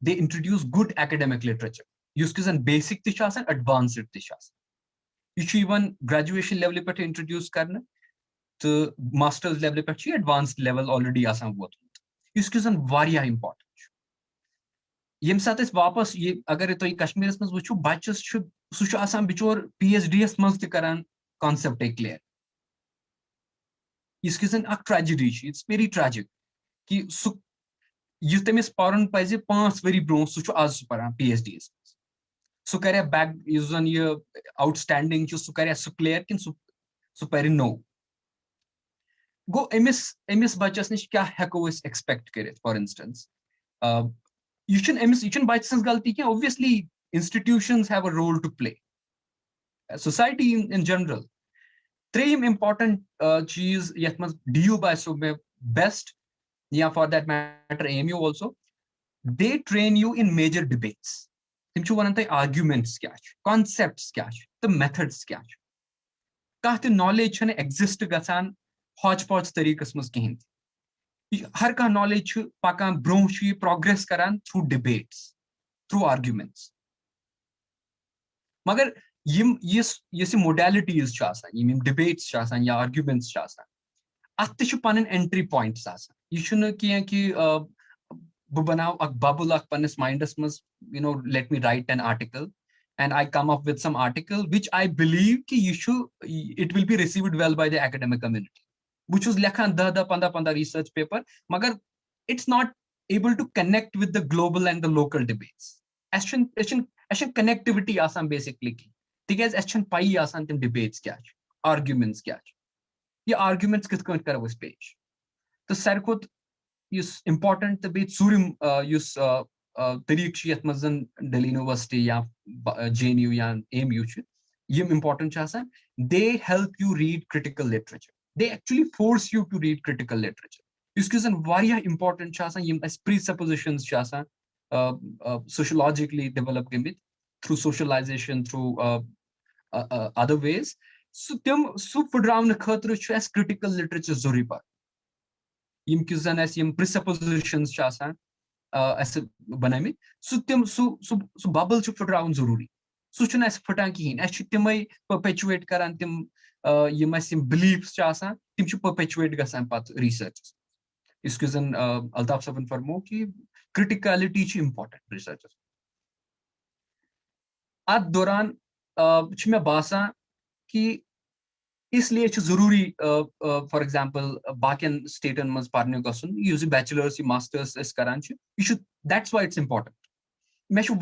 they introduce good academic literature. Use kisan basic tishas and advanced tishas. You should even graduation level pe introduce karna to master's level pe advanced level already asan hua. Use kisan variya important. Yem sath is wapas ye agar to Kashmir mas wuchu bachas should su asan bichor PhDs mas te karan concept clear. Use kisan a tragedy. It's very tragic. Ki यु तमिस परन पजे 5 worry bro सु आज परान PhDs सु करे back use जन ये outstanding सु करे सु क्लियर किन सु पर नो गो एमिस बचस निश क्या हेको इस एक्सपेक्ट करित फॉर इंस्टेंस युचन बचस गलती कि obviously institutions have a role to play society in general three important cheese yet must DU by so best yeah for that matter AMU also they train you in major debates tim chu wananta arguments kya concepts kya the methods kya kahte knowledge chane exist gasan hodgepodge tariqas mas kahin हर का knowledge छु पकान ब्रों छु ये progress करान through debates, through arguments. मगर ये modalities छु आसान, ये debates छु आसान या arguments छु आसान. अत्ते छु पानन entry points आसान. ये छु न कि बनाओ अक bubble अक पन्नस mindus मस, let me write an article, and I come up with some article which I believe it will be received well by the academic community. Which was lekhan 10-15 research paper, magar it's not able to connect with the global and the local debates. Ashen connectivity asan basically ki. Because ashen pai asan tim debates kya ch, arguments kya ch. Ye arguments kith kant karo is page. तो सरकोत यस important debate surim यस तरीक च यत मजन Delhi University या JNU या AMU च यम important च आसान. They help you read critical literature. They actually force you to read critical literature. Iski zan variya important ch asan yem as presuppositions ch asan sociologically developed gemit through socialization, through other ways. So tim su pudravne khatru ch as critical literature zuri par. Yem ki zan as yem presuppositions ch asan as banami. So tim su bubble ch pudravne zaruri. So chuna as phutan kihin. As timai perpetuate karan tim Yama beliefs च आसान तिम छु perpetuate गसान पत research. इसके जन अल्ताफ साहबन फरमो कि criticality च important research. अत दौरान छु मैं बासा कि इसलिए छु जरूरी for example बाकियन स्टेटन मज पढ़ने गसन युज bachelor's masters इस करान छु you should, that's why it's important. मैं छु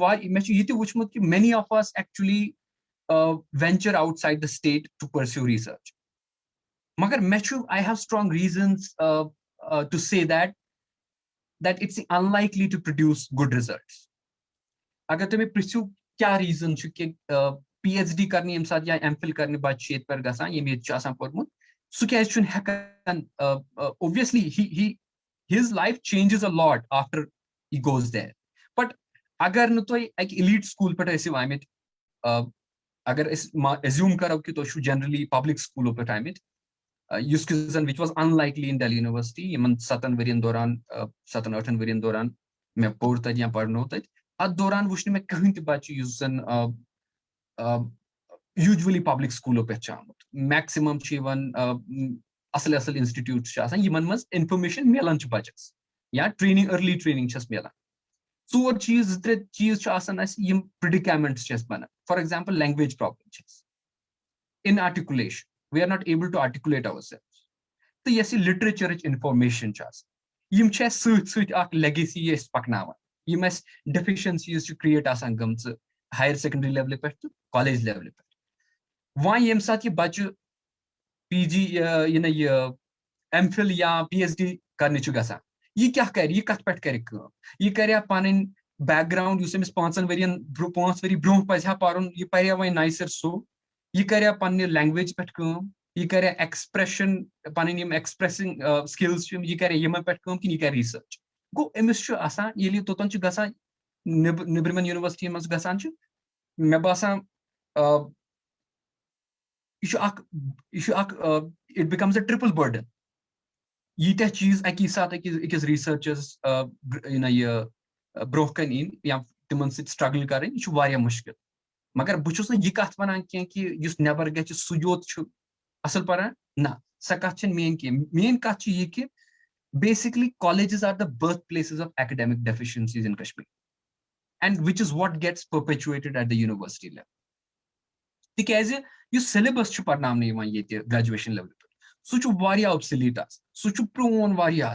यति वुचमुत कि many of us actually venture outside the state to pursue research. Magar I have strong reasons to say that it's unlikely to produce good results. Agar tume pursue kya reason chu ki PhD karni em sath ya MPhil karni baad shet par gasan ye me chasan pormut su kya chun hakan obviously his life changes a lot after he goes there. But agar no to ek elite school par aise amit अगर इस assume करो कि तो generally public school पे time it which was unlikely in Delhi University Yemen 7 वरियन दौरान 7-8 वरियन दौरान मैं पढ़ता या पढ़ना होता है अद दौरान वुशने में कहीं तो बात usually public school पे चाहूँ maximum चीवन असल institute चाहता यमन मस information मिलन च बचस या training early training चस मिलन. Two cheese as predicaments chess bana. For example, language problem chess. Inarticulation. We are not able to articulate ourselves. So yes, literature information chess. Yim chess suit legacy yes paknawa. You must deficiencies to create asangams higher secondary level to college level. Why yim sat ye bachu PG MPhil ya PhD karne chugasa. ये क्या कर ये कत पे कर ये कर पान background use Amish 5 वरियन 5 worry bro पजा पारुन ये पर्या वै नाइसर सो ये कर पन्ने लैंग्वेज पे ये कर एक्सप्रेशन पान यम एक्सप्रेसिंग स्किल्स ये कर यम पे कि ये कर रिसर्च गो अमिस आसान ये तोतन गसान निब्रमन यूनिवर्सिटी मज गसान मे बासान it becomes a triple burden. ये चीज अकी साथ अकिस रिसर्चर्स ब्रोकन इन या तिमन सि स्ट्रगल करें यह वारिया मुश्किल. मगर बुछुस न यह कथ वनान कि युस नेबर गछ सु योत छु असल परान ना स कथ छ मेन कथ छ ये कि basically colleges are the birthplaces of academic deficiencies in Kashmir, and which is what gets perpetuated at the university level. Because you syllabus छु पढ़नाम नहीं वहाँ ये graduation level सुचु वारिया obsolete सुचु प्रोन वारिया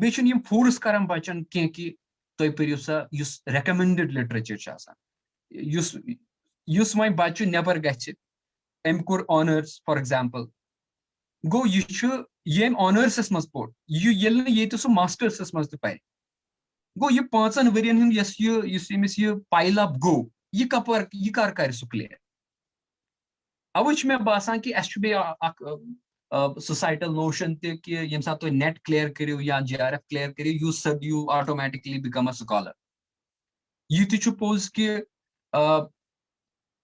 बेचन यम फोर्स करम बचन कि तो परियो सा युस recommended literature छ आसान युस वही बच्चु नेबर गछ एम कोर honors for example गो ये honors इस मज पोट ये तो सो masters इस मज तो पाए गो ये 5 वरियन हिंद यस ये pile up गो ये कपर ये कर सु clear अवच में बासान कि एस बे societal notion कि यम साथ तो net clear करियो या JRF clear करियो you automatically become a scholar. ये तो suppose कि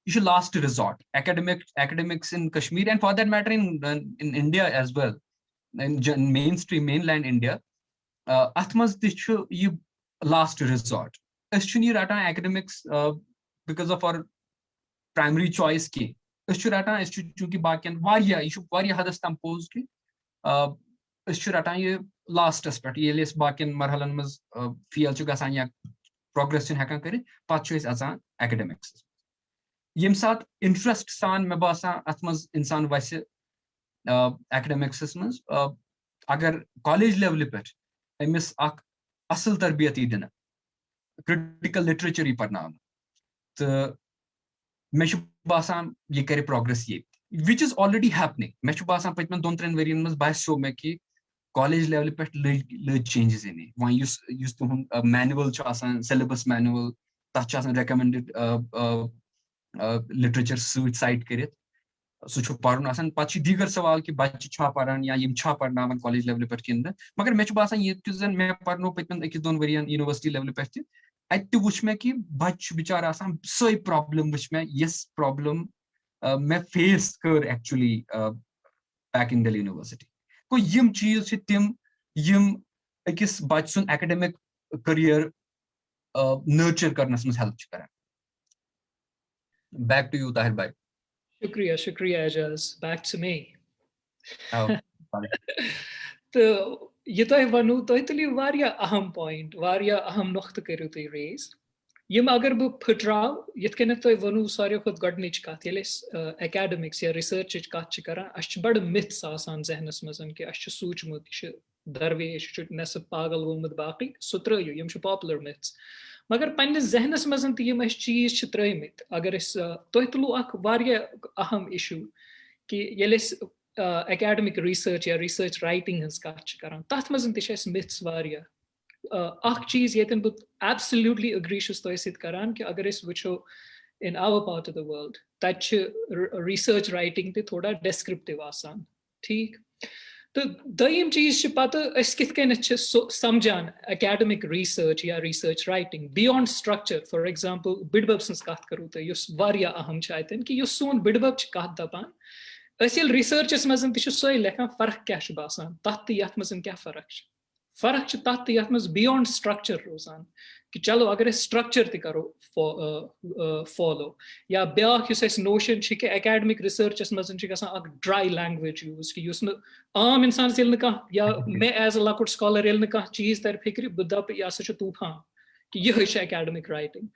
you last resort academics in Kashmir and for that matter in India as well, in mainland India अथ मज ये लास्ट रिजॉर्ट ये रटान academics because of our primary choice की रटान चूंकि बाकियन यह हदस तम पोज कि रटान ये लास्टस पे ये बाकियन मरहलन मज फेल गसान या प्रोग्रेस हेकान कर अचान एकेडमिक्स यम सात इंटरेस्ट सान मे बासान अत मज इंसान वस एकेडमिक्स मज अगर कॉलेज लेवल पे अमिस असल तरबियत दिन क्रिटिकल लिटरेचर यी पर्ना तो मे बासान ये कर प्रोग्रेस ये विच इज ऑलरेडी हैपनिंग मे बासान पतमन 2-3 वरियन मज बासो मे कि कॉलेज लेवल पे लग चेंजेस इन वह तुहद मैनुअल सिलेबस मैनुअल तथ रेकमेंडेड लिटरेचर साइट कर सह पर्न पे दीगर सवाल कि बच्चे पान या पर्न कॉलेज लेवल पे कि मगर मे बासान ये जन मे पर्नो पतमन 1-2 वरियन यूनिवर्सिटी लेवल पे अत वुच मे कि बच्चे बिचार सही प्रॉब्लम वुच मे यस प्रॉब्लम मे फेस कर actually back in Delhi university को यम चीज तिम यम अकिस बच्चे सुन एकेडमिक करियर नर्चर करनस मज हेल्प कर बैक टू यू ताहिर भाई शुक्रिया एजाज बैक टू मी तो ये तो वनु तो तुलियो वारिया अहम पॉइंट वारिया अहम नुक्त करू तुम रेज यम अगर बह फुटराव यथ कन तुम वनु सारे खुद गडनिच कत ये एकेडमिक्स या रिसर्च कत कर बड़ मिथ्स आसान जहनस मज कि सूचमुत यह दरवेश नेसफ पागल गोमुत बाकी सह त्रयू यम पॉपुलर मिथ्स मगर पन्निस जहनस मज तम चीज त्रमित अगर तुम तुलो अहम इशू कि ये एकेडमिक रिसर्च या रिसर्च राइटिंग हज कत कर तथ मज मिथ्स चीज ये बह एब्सोल्यूटली अग्री तुम कि अगर वो in our part of the world तत रिसर्च राइटिंग ते थोड़ा डिस्क्रिप्टिव आसान ठीक तो दयम चीज पता कित समझान एकेडमिक रिसर्च या research writing beyond structure for example बिडबब सज कत करूँ तुम अहम अतन कि सोन बिडबब कत दपान रिसर्चस मज ते लेखान फर्क क्या बासान तथ तो यथ मज क्या फर्क तथ तो यथ मज बियॉन्ड स्ट्रक्चर रोजान कि चलो अगर स्ट्रक्चर ते करो फॉलो या ब्याह नोशन कि एकेडमिक रिसर्चस मज ड्राई लैंग्वेज यूज कि आम इंसान या मे एज अ लकुट स्कॉलर ये चीज तर फिक्र बह दप यह सह तूफान कि यह academic writing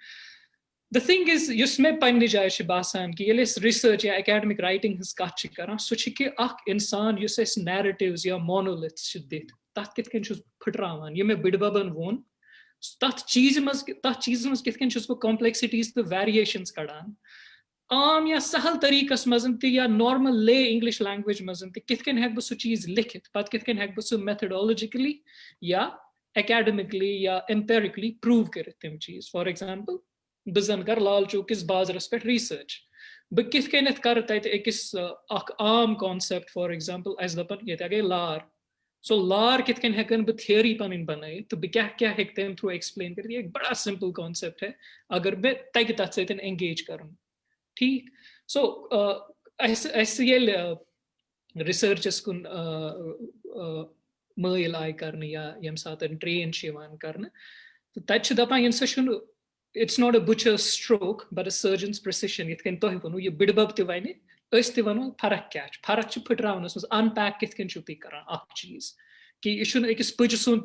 the thing is युस मे पन्ने जाय बासान कि ये रिसर्च या एकेडमिक राइटिंग हज कत कर सह कि इंसान युस नैरेटिव्स या मोनोलिथ्स दित तथ कित फुटरावान ये मे बिडबबन वोन तथ चीज मज कित बह कॉम्प्लेक्सिटीज तो वेरिएशंस कड़ान आम या सहल तरीकस मज या नॉर्मल ले इंग्लिश लैंग्वेज मज कित हेक बह सह चीज लिखित पत कित हेक बह सह मेथडोलॉजिकली या एकेडमिकली या एम्पेरिकली प्रूव कर तम चीज फॉर एग्जांपल बह जन कर लाल चौक किस बाजरस पे रिसर्च बह कित कर तकिस आम कॉन्सेप्ट फॉर एग्जांपल अस दपन ये गई लार सो लार कित हेकन बह थियरी पन बन तो बह क्या हेक तम थ्रू एक्सप्लेन कर एक बड़ा सिंपल कॉन्सेप्ट है अगर मे तक तथ सत एंगेज कर ठीक सो रिसर्चस कुन मैल आय कर या यम सात ट्रेन कर तत दपान सह it's not a butcher's stroke but a surgeon's precision यथ कन तुह वनो ये बिडबब ते वन अस वनो फर्क क्या फर्क फुटरावनस मज अनपैक कित कन तुम कर चीज कि यह अकिस पज सुंद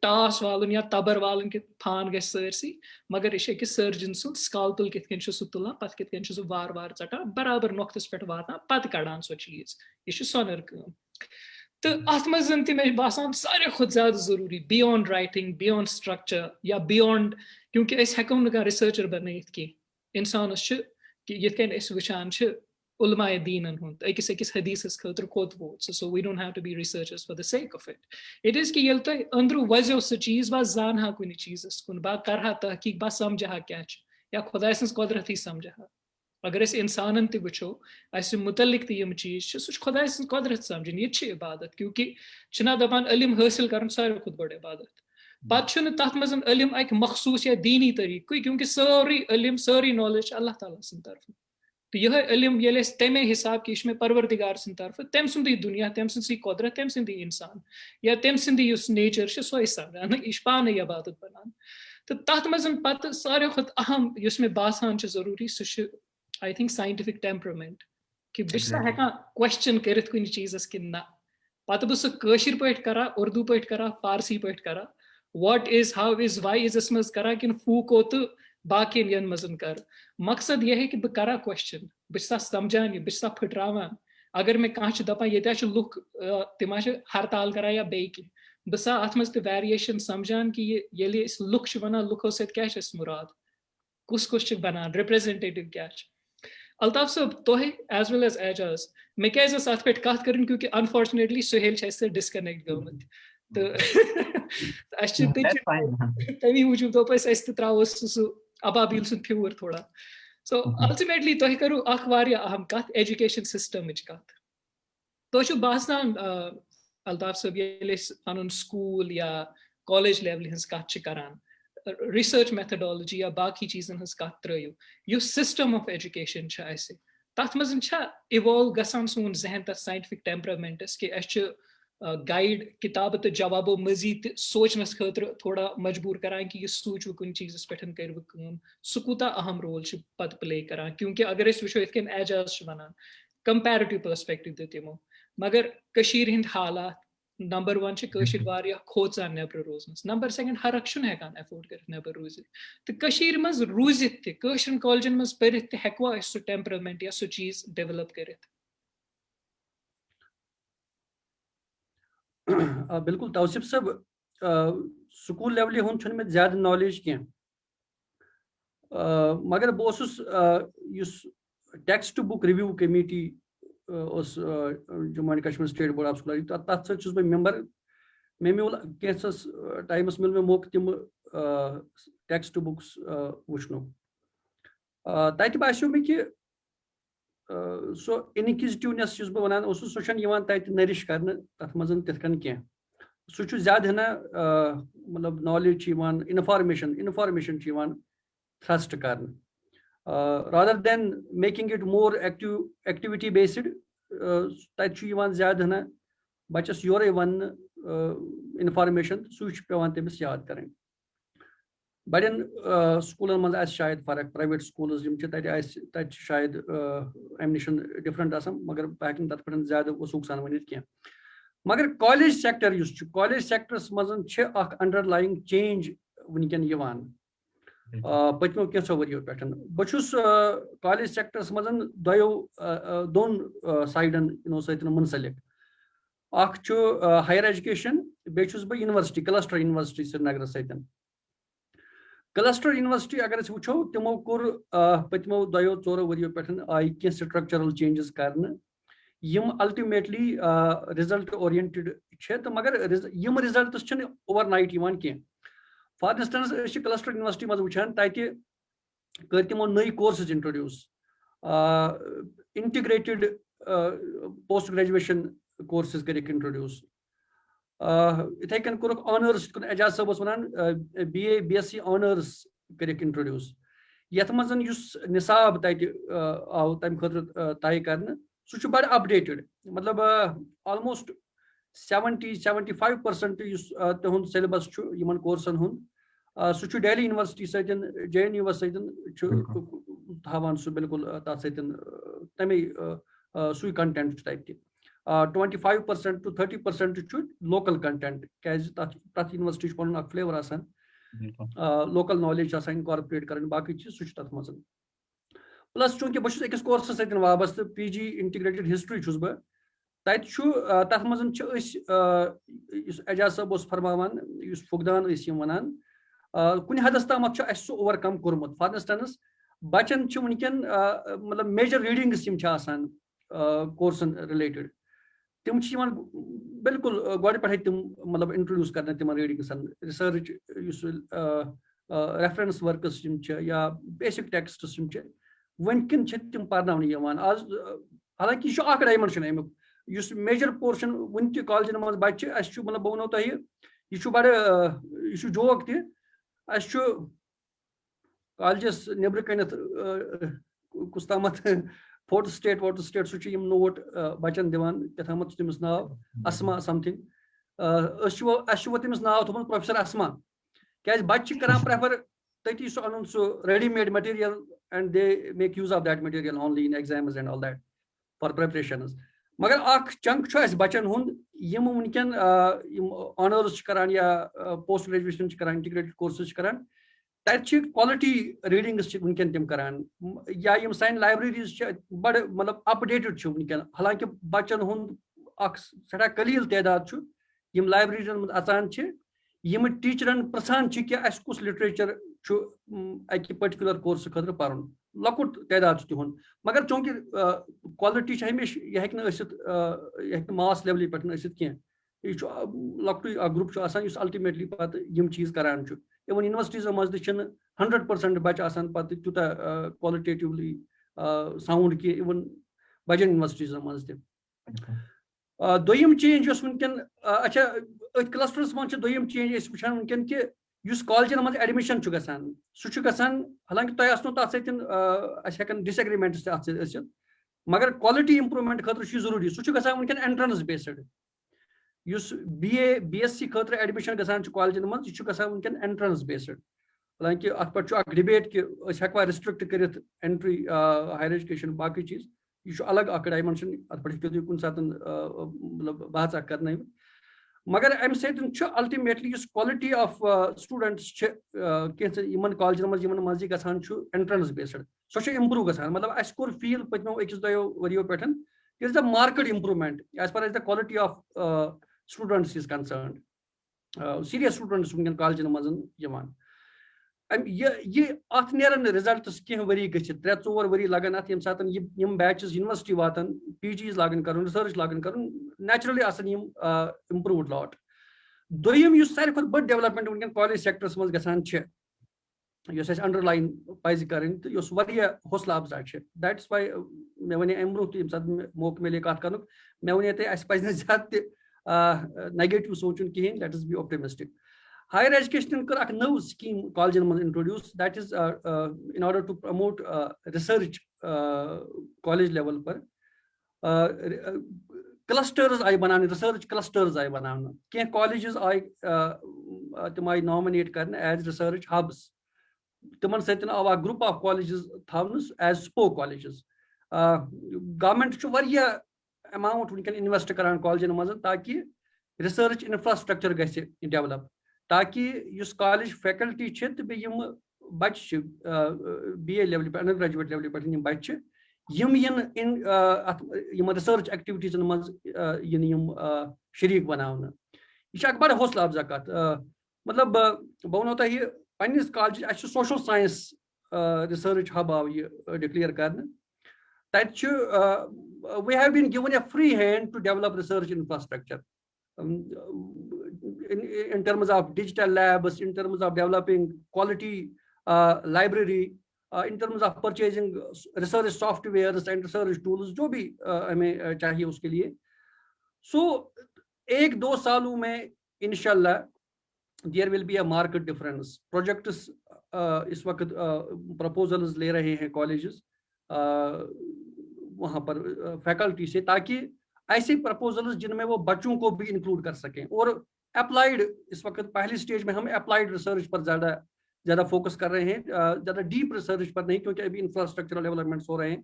टास वालन या तबर वालन कि फान ग सरसी मगर यह अकिस सर्जन सुंद स्काल्पल कित कन सह तुलान पत कित कन सह वार वार चटान बराबर नोक्तस पे वातान पत कड़ान सह चीज यह सोनर कम तो अत मज मे बासान सारे खुद ज्यादा जरूरी बियॉन्ड राइटिंग बियॉन्ड स्ट्रक्चर या बियॉन्ड क्योंकि हेको ना रिसर्चर बन कि इंसानस कि ये वुचान उलमाए दीनन हुंद अकिस अकिस हदीसस खतर कोत वोत so we don't have to be researchers for the sake of it is कि ये तुम अंदरू वजो सह चीज बह जानहा कुन चीजस कुन बह करहा तहकीक बह समझहा क्या या खुदा सज कुदरत ही समझहा अगर इंसान ते वो अस मुतलिक तम चीज सह खुदा सज कुदरत समझन ये इबादत क्योंकि छना दपान इल्म हासिल कर सारे खुद बड़ इबादत पे तथ मज इल्म अक मखसूस या दीनी तरीक़ क्योंकि सारी इल्म सारी नॉलेज अल्लाह ताला सद तरफ तो यह इल्म ये तमे हिसाब कि यह परवरदिगार सद तरफ तम सुंदी दुनिया तम सी कुदरत तम सी इंसान या तम सी नेचर सो समान यह पान इबादत बनान तो तथ मज पे सारे खुद अहम मे बासान जरूरी सह आई थिंक साइंटिफिक टेम्परामेंट कि बह हेकान क्वेश्चन कर कुछ चीज़ कि ना पत बह सर पे करा उर्दू पे करा फारसी पे करा what is how is why is मज करा कि फूको तो बाकियन यन मजन कर मकसद यह है कि बह करा क्वेश्चन बह समझान बह फटरावान अगर मे कह दपान ये लुक तिम हड़ताल करा या बे बह अत मज वेरिएशन समझान कि ये लुक वन लुको क्या मुराद कुस कुस बनान रिप्रेजेंटेटिव क्या अल्ताफ साहब तुह एज वेल एज एजाज मे क्या अत पे कत कर क्योंकि अनफॉर्चुनेटली सुहेल डिस्कनेक्ट गमत तो तमी मूजूब दोप त्रो सह अबाबील सुन फ्यूर थोड़ा सो अल्टीमेटली तुह करू अहम कत एजुकेशन सिस्टम कत तुह बासान अल्ताफ साहब ये पन स्कूल या कॉलेज लेवल हज कत करान रिसर्च मेथडोलॉजी या बाकी चीज़न हज कत throw you system of education तथ मज इवॉल्व गसान सोन जहन तथ साइंटिफिक टेम्परामेंटस कि गाइड किताब तो जवाबों मजीद सोचनस खतर थोड़ा मजबूर करान कि यह सोचो कुछ चीज़ पे कर सह कूता अहम रोल पत प्ले करान क्योंकि अगर वो इत एजाज वनान कंपेरेटिव पर्सपेक्टिव दो तमो मगर हिंद हालात नंबर वन वारिया खोचान नबर रोजनस नंबर सेकंड हर अख हेकान एफोर्ड कर नबर रूजित तो मज रूजित तन कॉलेजन मज पढ़ित हेकवा सह टेम्परामेंट या सह चीज़ डेवलप कर बिल्कुल तौसीफ साहब स्कूल लेवल हुंद मे ज्यादा नॉलेज क्या मगर बस text book review committee Jammu and Kashmir state board of school तथ सह मेंबर मे मिल कैंसस टाइमस मिल मे मौके तम टेक्स्ट बुक्स वुचन तत बासियों मे कि सो इनक्विजिटिवनेस बह वन सह नरिश कर तथ मज तिथन कह सह ज्यादा हना मतलब नॉलेज इन्फॉर्मेशन थ्रस्ट कर rather than making it more activity based तत ज्यादा हना बच्चस योरे वन इन्फॉर्मेशन सह पेवान तमिस याद करें बड़न स्कूलन मज शायद फर्क प्राइवेट स्कूल्स तत शायद अम निश डिफरेंट मगर बह तथ पे ज्यादा वसूख सान वन कह मगर कॉलेज सेक्टर कॉलेज सेक्टरस मज अंडरलाइंग चेंज वनकन पत्मो कैंसो वरियो पे बहुस कॉलेज सेक्टरस मज दोन साइडन सत मुंसलिक हायर एजुकेशन बेस बह यूनिवर्सिटी क्लस्टर यूनिवर्सिटी श्रीनगर सत क्लस्टर यूनिवर्सिटी अगर वो तमो कोर पत्मो 2-4 वरियो पे आई कह स्ट्रक्चरल चेंजेस कर अल्टीमेटली रिजल्ट ओरिएंटेड तो मगर यम रिजल्ट्स ओवरनाइट कह फॉर इंस्टेंस क्लस्टर यूनिवर्सिटी मज वुचान तत कर तमो नई courses introduce integrated post graduation courses कर इंट्रोड्यूस इथे कन कोर ऑनर्स एजाज साहब वन BA BSc ऑनर्स कर इंट्रोड्यूस यथ मज निसाब तत आव तम खतर तय कर सह बड़ अपडेटेड मतलब ऑलमोस्ट 70-75% तुंद सिलेबस कोर्सन हुंद सह दिल्ली यूनिवर्सिटी सतन JNU सतन सह बिल्कुल तथ तमे सु कंटेंट तत 25% to 30% लोकल कंटेंट क्या तथ यूनिवर्सिटी पन फ्लेवर लोकल नॉलेज इनकॉर्पोरेट कर बाकी चीज सह तथ मज प्लस चूंकि बहुत अकिस कोर्स सत वाबस्त PG इंटीग्रेटेड हिस्ट्री बह तथ मज एजाज साहब फरमान फुकदान वन कुन हदस तम सह ओवरकम कोर्मुत फॉर इंस्टेंस बचन वनकन मतलब मेजर रीडिंग्स कोर्सन रिलेटेड तम बिल्कुल गो पे तम मतलब इंट्रोड्यूस कर तम रीडिंग्सन रिसर्च रेफरेंस वर्कस या बेसिक टेक्स्ट्स वनकन तम पर्न आज हालांकि यह डायमेंशन अमुक मेजर पोर्शन वन त कॉलेजन मज बच्चे मतलब बह वो तुह यह बड़ यह जोक तह कॉलेजस नबर कन कुस्तामत फोर्थ स्टेट सो यम नोट बचन दिवान कथामत तमिस नाव असमा समथिंग तमिस नाव थोमत प्रोफेसर असमा क्या बच्चे करान प्रेफर तती so on so readymade material and they make use of that material only in exams and all that for preparations मगर अख चंक बच्चन हुंद यम वनकन ऑनर्स करान या पोस्ट ग्रेजुएशन करान इंटीग्रेटेड कोर्सेस करान तत क्वालिटी रीडिंग्स वनकन तम करान या यम सान लाइब्रेरीज बड़ मतलब अपडेटेड वनकन हालांकि बच्चन हुंद अख सड़ा कलील तादाद यम लाइब्रेरीजन मज अचान यम टीचरन प्रसान कि अस कुस लिटरेचर अक पर्टिकुलर कोर्स खतर पर्न लकुट तादाद तिहुन मगर चूंकि क्वालिटी हमेशा यह मास लेवल पे कह यह लकुट ग्रुप अल्टीमेटली पत यम चीज करान इवन यूनिवर्सिटीज मज 100% बच्चे पत तूता क्वालिटेटिवली साउंड कि इवन बजन यूनिवर्सिटीज मज दोयम चेंज वनकन अच्छा क्लस्टर्स मज दोयम चेंज वुचान वनकन कि कॉलेजन मज एडमिशन गसान सह गसान हालांकि तुम आसनो तथ सतन डिसएग्रीमेंट्स मगर क्वालिटी इंप्रूवमेंट खतर जरूरी सह गसान वनकन एंट्रेंस बेस्ड BA BSc खतर एडमिशन गसान कॉलेजन मज यह गसान वनकन एंट्रेंस बेस्ड हालांकि अत पे डिबेट कि हेकवा रिस्ट्रिक्ट कर एंट्री हायर एजुकेशन बाकी चीज यह अलग डायमेंशन अत पे कुन सात मतलब बहस कर मगर अम अल्टीमेटली क्वालिटी ऑफ स्टूडेंट्स कॉलेजन मज गसान एंट्रेंस बेस्ड सो इम्प्रूव गसान मतलब अस कोर फील पत्मो अकिस दो वरियो पे is the market improvement as far as the quality of students is concerned serious students वनकन कॉलेजन मज ये अत नेरन रिजल्ट्स कह वरी ग 3-4 वरी लगन अत सात यम बैचेस यूनिवर्सिटी वातन PGs लागन कर रिसर्च लागन कर नेचुरली आसन यम इम्प्रूवड लॉट दोयम सारे खुद बड़ डेवलपमेंट वनकन कॉलेज सेक्टर्स मज गसान अंडरलाइन पज कर हौसला अफजा दैट्स वाई मे वे अम ब्रो यम सात मौक मिले कत कर मे वे पे ज्यादा नेगेटिव सोचुन कहें let us be optimistic higher education कर नव स्कीम कॉलेजन मज introduce that is in order to promote research college level पर क्लस्टर्स आय बनाने रिसर्च क्लस्टर्स आय बनाने कह कॉलेजेस आय तम आय नॉमिनेट कर एज रिसर्च हब्स तिमन सतन आव ग्रुप ऑफ कॉलेजेस थवनस एज स्पो कॉलेजेस गवर्नमेंट अमाउंट वनकन इन्वेस्ट करान कॉलेजन मज ताकि रिसर्च इंफ्रास्ट्रक्चर गसे डेवलप ताकि कॉलेज फैकल्टी तो बेम बच्चे BA लेवल पे अंडर ग्रेजुएट लेवल पे बच्चे इन रिसर्च एक्टिविटीजन मज शरीक बनाने यह बड़ हौसला अफजा कत मतलब बह वो तुम पन्निस college social science research hub आव यह डिक्लेयर कर we have been given a free hand to develop research infrastructure in terms of digital labs, in terms of developing quality library, in terms of purchasing research softwares and research tools जो भी हमें चाहिए उसके लिए. So 1-2 सालों में इंशाल्लाह there will be a market difference. Projects इस वक्त proposals ले रहे हैं colleges वहाँ पर फैकल्टी से ताकि ऐसे प्रपोजल्स जिनमें वो बच्चों को भी इंक्लूड कर सकें और अप्लाइड इस वक्त पहली स्टेज में हम अप्लाइड रिसर्च पर ज़्यादा फोकस कर रहे हैं ज़्यादा डीप रिसर्च पर नहीं क्योंकि अभी इंफ्रास्ट्रक्चरल डेवलपमेंट्स हो रहे हैं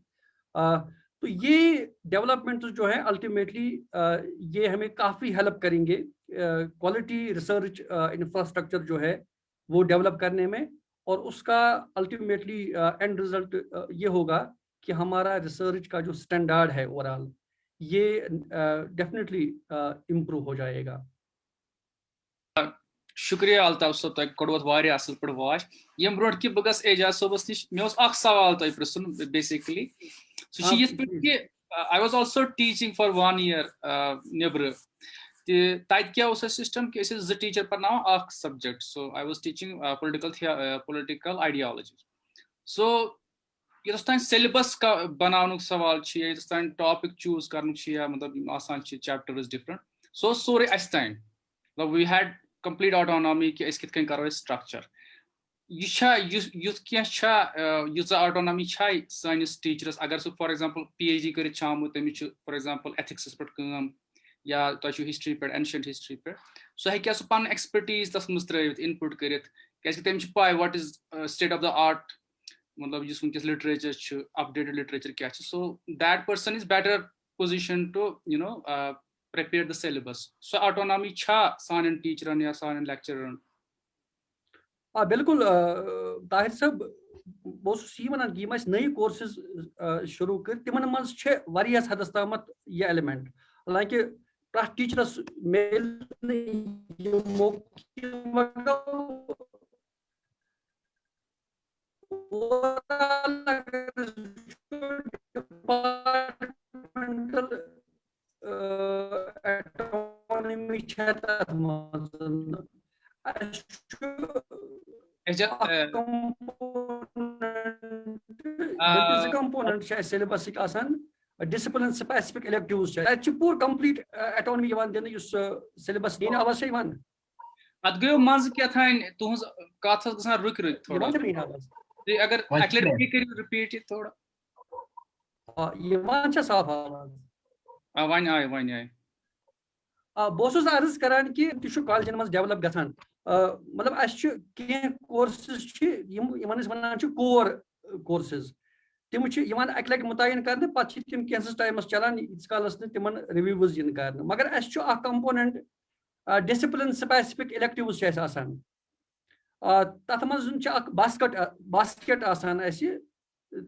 तो ये डेवलपमेंट जो है अल्टीमेटली ये हमें काफ़ी हेल्प करेंगे क्वालिटी रिसर्च इंफ्रास्ट्रक्चर जो है वो डेवलप करने में और उसका अल्टीमेटली एंड रिजल्ट ये होगा कि हमारा रिसर्च का जो स्टैंडर्ड है ओवरऑल ये डेफिनेटली इम्प्रूव हो जाएगा. शुक्रिया अल्ताफ साहब तक कोडवत वारिया असल पर वाच यम ब्रोड कि बगस एजाज सोबस निश मे ओस अख सवाल तय प्रश्न बेसिकली सो शी इज कि I was also teaching for 1 year neighbour तत क्या उस सिस्टम के इस टीचर पर नाउ अख subject so I was teaching political ideology so yes तान सिलेबस का बनानुक सवाल छी यस तान टॉपिक चूज करनुक छी या मतलब आसान छी चैप्टर इज डिफरेंट सो सोरे अस तान वी हैड complete autonomy कि इस कितकन करो स्ट्रक्चर युथ क्या ऑटोनॉमी सानिस टीचरस अगर सह फॉर एग्जांपल PhD कर तमिस फॉर एग्जांपल एथिक्स पे या तुम हिस्ट्री पे एंशिएंट हिस्ट्री पे सह हेक्या सह पन एक्सपर्टीज तस मज त्रवित इनपुट करित क्या तमिस पाय what is state of the art मतलब जिस वंकस लिटरेचर अपडेटेड लिटरेचर क्या so that person is better position to you know prepare the syllabus so autonomy सान टीचरन या सान लेक्चरन बिल्कुल ताहिर साहब बहुत वन कि नई कोर्सेज शुरू कर तिमन मज हदस तम यह एलिमेंट हालांकि प्रा टीचरस मेल component syllabus discipline specific electives पूर complete autonomy दिन syllabus दिन आवाज अत गयो मज क्या तुहज कथ गसान रुक रुक थोड़ा अगर रिपीट थोड़ा साफ आवाज वन आय बहुत अर्ज करान कि तह कॉलेजन मज डेवलप गसान मतलब कोर्सेज वन कोर कोर्सेज तिम अक लट मुतयन कर पे तिम कैंसस टाइमस चलान यीस कालस तिम रिव्यूज इन कर मगर कंपोनेंट डिसिप्लिन स्पेसिफिक इलेक्टिव्स तथ मज बास्केट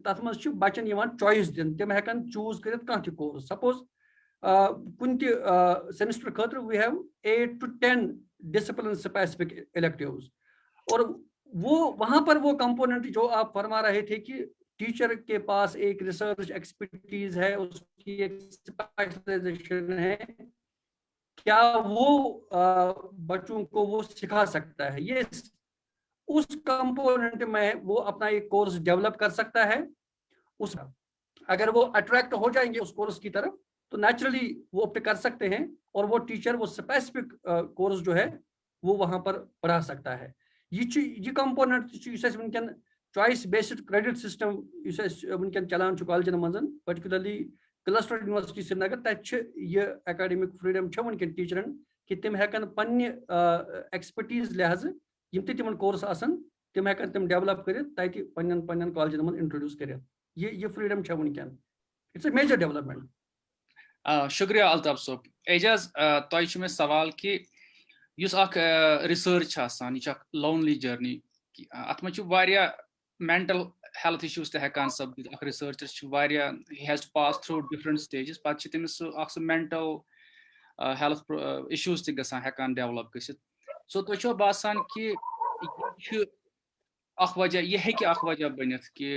तथ मज बचन चॉइस दिन तिम हेकन चूज कर कह कोर्स सपोज कुन सेमेस्टर खतर we have 8 to 10 discipline specific electives और वो वहां पर वो कंपोनेंट जो आप फरमा रहे थे कि टीचर के पास एक रिसर्च एक्सपर्टीज है, उसकी एक स्पेशलाइजेशन है, क्या वो बच्चों को वो सिखा सकता है, ये उस कंपोनेंट में वो अपना एक कोर्स डेवलप कर सकता है। उस अगर वो अट्रैक्ट हो जाएंगे उस कोर्स की तरफ तो नेचुरली वो पे कर सकते हैं और वो टीचर वो स्पेसिफिक कोर्स जो है वो वहां पर पढ़ा सकता है। ये component choice based credit system वनकन चलान कॉलेजन मज पर्टिकुलरली क्लस्टर यूनिवर्सिटी श्रीनगर तक एकेडमिक फ्रीडम वनकन टीचरन कि तिम हेकन पन्ने एक्सपर्टीज लिहाज यम तिमन कोर्स आसन तिम हेकन तिम डेवलप कर ताकि पन्न कॉलेजन मज इंट्रोड्यूस कर ये फ्रीडम वनकन इट्स अ मेजर डेवलपमेंट। शुक्रिया अल्ताफ सोब। एजाज तोय मे सवाल कि युस अख रिसर्च आसान यह लोनली जर्नी अत मज मेंटल हेल्थ इश्यूज तक सपदित अख रिसर्चर ही has pass through different stages पे तमिस मेंटल हेल्थ इश्यूज तक डेवलप गसित। सो तुम बासान कि वजह यह अख वजह बनित कि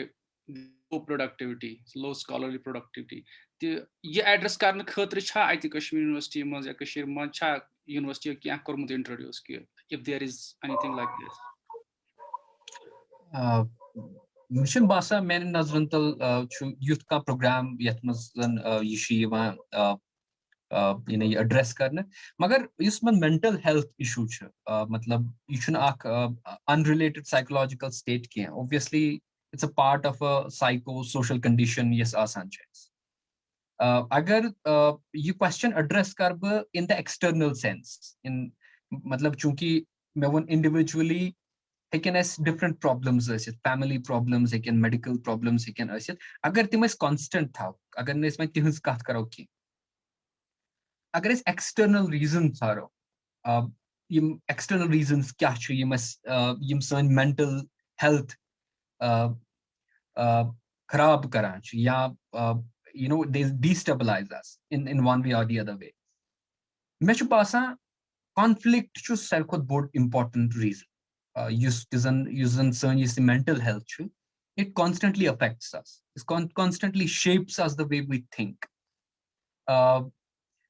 low productivity low scholarly productivity यह एड्रेस करने खतर कश्मीर यूनिवर्सिटी मज या मज यूनिवर्सिटी क्या कोर्मुत इंट्रोड्यूस कि if there is anything like this. मुझे बासान मेन नजरन तल युथ का प्रोग्राम यथ मज यह एड्रेस करने मगर इस मन मेंटल हेल्थ इशू मतलब यह अनरिलेटेड साइकोलॉजिकल स्टेट क्या obviously it's a part of a psychosocial condition यस आसान अगर यह क्वेश्चन एड्रेस कर बह in the external sense in मतलब चूंकि मे वो इंडिविजुअली हेकन डिफरेंट प्रॉब्लम्स फैमिली प्रॉब्लम्स हेकन मेडिकल प्रॉब्लम्स हेकन अगर तिम कांस्टेंट थाव अगर न तिहज कथ करो कि अगर एक्सटर्नल रीजन थारो एक्सटर्नल रीजन्स क्या सन मेंटल हेल्थ खराब करान या you know they destabilize us in one way or the other way me chu basan conflict chu sarkhot board important reason usan son is mental health chu it constantly affects us it constantly shapes us the way we think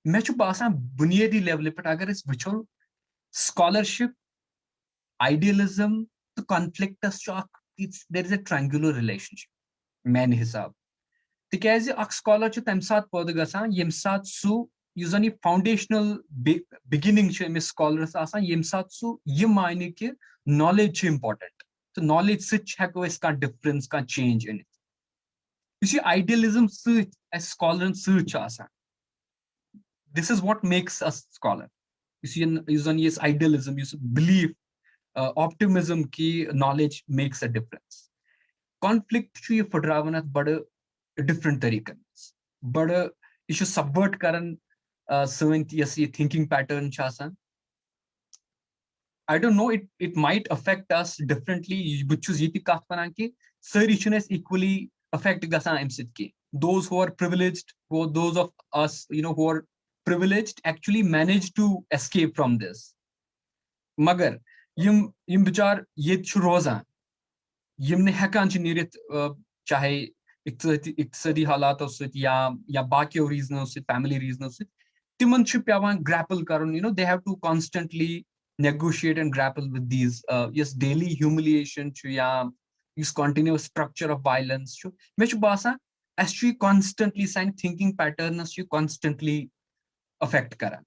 me chu basan bunyadi level pe agar is vichol scholarship idealism to conflict as there is a triangular relationship mein hisab तिकाज अख scholar तम सात पौध गसान यम सात सु यु जन foundational beginning Amish स्कॉलरस आसान यम सात सु यह माने कि नॉलेज इम्पोर्टेंट तो knowledge sitch hekko is ka difference ka change in it. You see, idealism sitch as scholar sitch asan. This is what makes us scholar. You see, is idealism, you see belief, optimism ki knowledge makes a difference. Conflict chu ye phadravanat bada different tariqan. Bada you should subvert karan certain thinking pattern chasan. I don't know, it might affect us differently. But choose yeti kath pananki, sir is equally affect gasan MCK. Those who are privileged, those of us, who are privileged actually manage to escape from this. Magar, yim bichar yet churozan. Yim ne hekan chinirit chahe iqtisadi halato sit ya baki reasons sit, family reasons sit. Timan chu pyawan grapple karan, they have to constantly negotiate and grapple with these daily humiliation chu ya this continuous structure of violence chu me chu basa actually constantly sign thinking patterns chu constantly affect karan.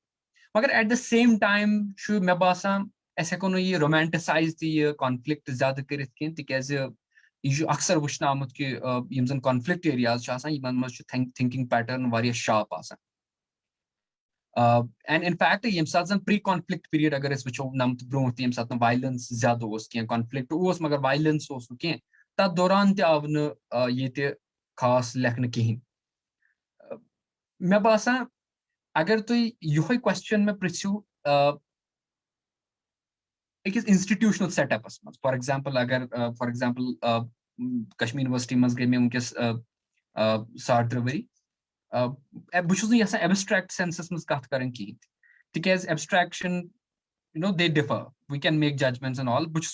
Magar at the same time chu me basa aise kono ye romanticize the conflict zyada karit kin tikaz ye aksar wushna amut ki yim conflict areas chu asan yiman mas chu thinking pattern variya sharp asan. And in fact, yemsat pre-conflict period agar is which namt bronth yemsat violence zyada os kien conflict os magar violence os kien ta doran te avne yete khas lekhne kihin. Me basa agar tu yoy question me prithu ek is institutional setup as for example agar Kashmir University mas ge me unkes sardravari bus abstract senses mus kath karan ki because abstraction they differ, we can make judgments and all but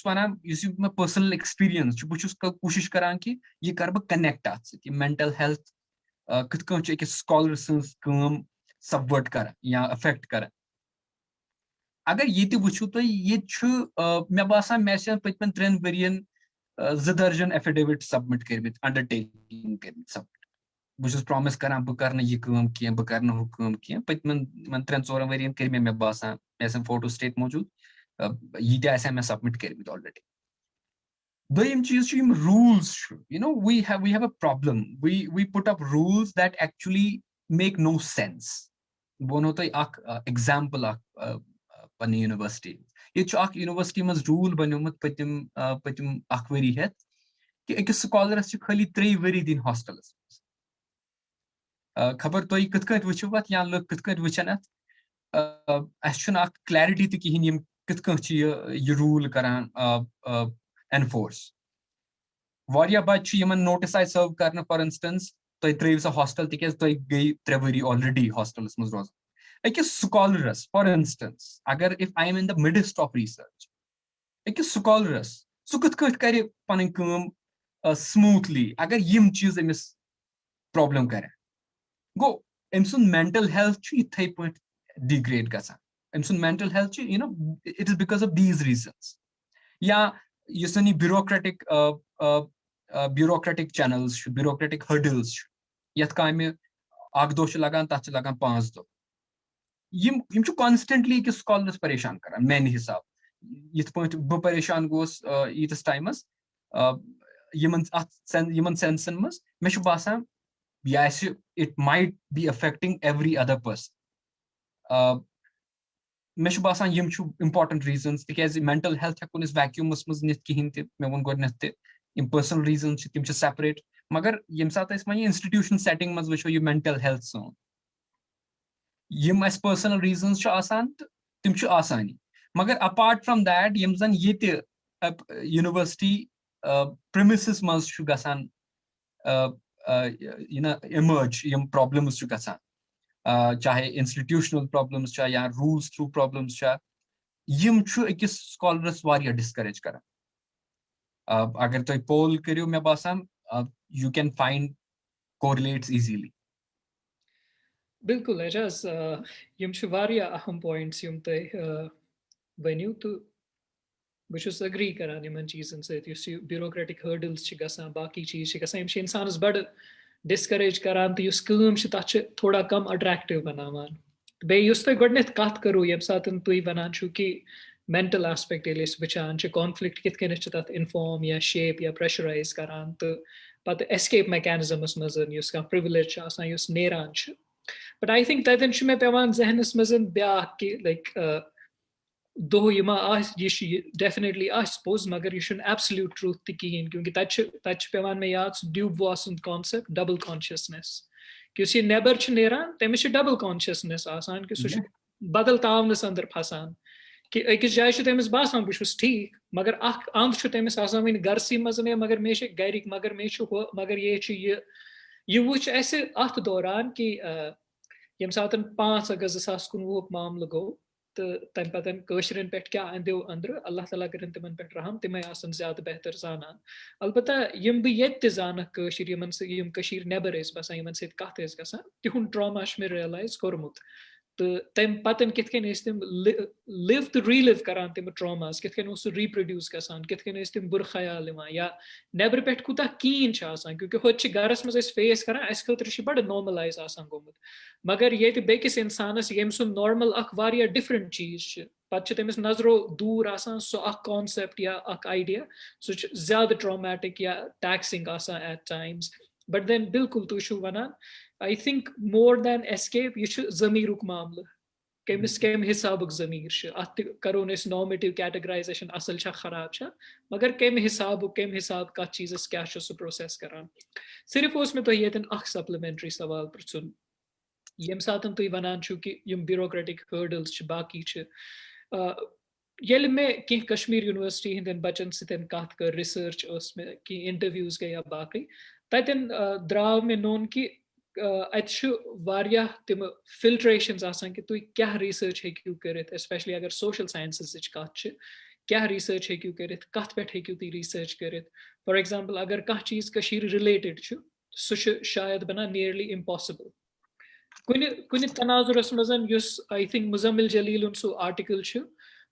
you see my personal experience bus koshish karan ki ye karba connect at mental health kit kan ek scholar sins kam subvert kara ya affect kara agar ye te wuchu to ye chu me basa mesen pitman 3 variant zadarjan affidavit submit karmit undertaking karmit submit. Bus promise karan bu karna ye kam kiya bu karna hukum kiya pitman man 3 variant karme me basa mesen photo state mojud ye te aisa me submit karmit already. The rules, we have a problem. We put up rules that actually make no sense. One hota example pan university. Ye university mas rule banyomat patim akveri het ki ek scholar as khali 3 veri din hostel. Khabar toy kitkat wuchuvat yan lok kitkat wuchanat ashuna clarity to ki hinim kitkat chi rule karan enforce. Variya bach yaman notice I serve karna for instance to traves a hostel tickets to gay trevery already hostels mus roz. Like a scholarus, for instance, agar if I am in the midst of research, like a scholarus, so cut kare panikum smoothly, agar yim cheese emis problem kare. Go, emsun mental health chi thai point degrade gasa. Emsun mental health chi, it is because of these reasons. Yeah, yusani bureaucratic channels, bureaucratic hurdles. Yat kaime agdosh lagan tach lagan 5 do. Yim constantly ke scholars pareshan karan main hisab. Yit point bu pareshan goes this time as yiman sensen mas meshu basa yes it might be affecting every other person. Meshu basa yim important reasons because mental health hakun is vacuum mus nit kihinte me won god nette impersonal reasons tim separate magar yim sata is my institution setting mas which you mental health zone yim as personal reasons chu asan tim chu asani magar apart from that yim zan yete university premises mas chu gasan emerge yim problems chu gasan chahe institutional problems cha ya rules through problems cha yim chu ekis scholars variya discourage kara agar toy poll kariyo me basam you can find correlates easily. Bilkul Ajaz, yum chu variya aham points yum te veniu to which is agree karan yaman cheezen se you see bureaucratic hurdles chi gasan baki cheez chi gasan yim insan is bad discourage karan to yus kaam chi tach thoda kam attractive banawan be yus toy godnet kath karu yem satan tu banan chu ki mental aspect yele wichan ch conflict kit ken ch tat inform ya shape ya pressurize karan to but the escape mechanism is mazan yus ka privilege asan yus neran ch but I think that ch me pevan zehnes mazan bya ki like though yima you definitely I suppose magar you should absolute truth ti kihin kyunki touch pevan me yaad dube wasn't concept double consciousness kyunki never ch neran temish double consciousness asan ki su badal taamnes andar phasan कि अकिस जाय तमिस बासान बहुत ठीक मगर अंद तमिस one गरसी मज मगर मे गरिक मगर मे मगर ये वुच अत दौरान कि यम सात 5 अगस्त 2019 मामल गो तो तम पतन पे क्या अंदो अंदर अल्लाह ताला कर तिमन पे रहम तिम ज्यादा बेहतर जानान अलबत्ता यम बह ये जान नेबर बसान इन सत गसान तिहुंद ट्रामा मे रियलाइज कोर्मुत तो तम पतन कित तम लिव तो रीलिव करान तम ट्रामास कित रिप्रोड्यूस गसान कित तम बुर ख्याल या नेबर पे कूता कीन क्योंकि होत गरस मज फेस करान अस खतर बड़ नॉर्मलाइज गोमुत मगर ये बेकिस इंसानस यम सुन नॉर्मल वारिया डिफरेंट चीज पे तमिस नजरो दूर आसान सो कॉन्सेप्ट या आइडिया सह ज्यादा ट्रामेटिक या taxing at times but then बिल्कुल तुम वनान I think more than escape ये ज़मीरुक मामला केमिस केम हिसाबुक ज़मीर अत करो नॉर्मेटिव कैटेगराइजेशन असल खराब मगर केम हिसाब कत चीज़ क्या सह प्रोसेस करान सिर्फ उस में तो ये सप्लीमेंट्री सवाल पृछुन यम सात तुम वनान कि यम ब्यूरोक्रेटिक हर्डल्स बाकी ये मे कह कश्मीर यूनिवर्सिटी हंदन बचन सतन कत कर रिसर्च मे कह इंटरव्यूज गई या बाकी ततन द्राव मे नोन कि तिम फिल्ट्रेशन कि तुम क्या रिसर्च हेक्यू कर स्पेशली अगर सोशल साइंसेस कत क्या रिसर्च हेक्यू कर कत पे हेक्यू तुम रिसर्च कर फॉर एग्जांपल अगर कह चीज रिलेटेड सह शायद बना नियरली इम्पॉसिबल कुन तनाजुरस मज आई थिंक मुजम्मिल जलील सो आर्टिकल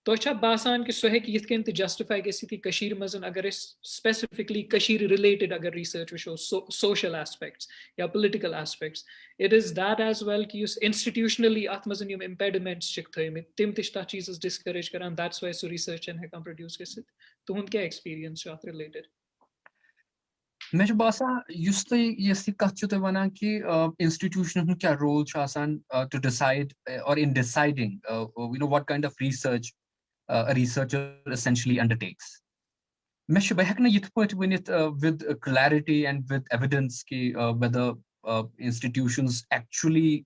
तो बासान कि सह ये जस्टिफाई गई मज अगर स्पेसिफिकली रिलेटेड अगर रिसर्च वो सोशल एस्पेक्ट्स या political aspects it is that as well कि इंस्टीट्यूशनली अत मज इम्पेडिमेंट्स थमित तिम तथ चीज़ डिस्करेज करान दैट्स वाई सो रिसर्च हेकान प्रोड्यूस गसित तुहद क्या एक्सपीरियंस अत रिलेटेड मे बासान कत वन कि इंस्टीट्यूशन क्या रोल टू डिसाइड और in deciding you know what kind of research a researcher essentially undertakes. Beh hekna yith point winith with clarity and with evidence ki whether institutions actually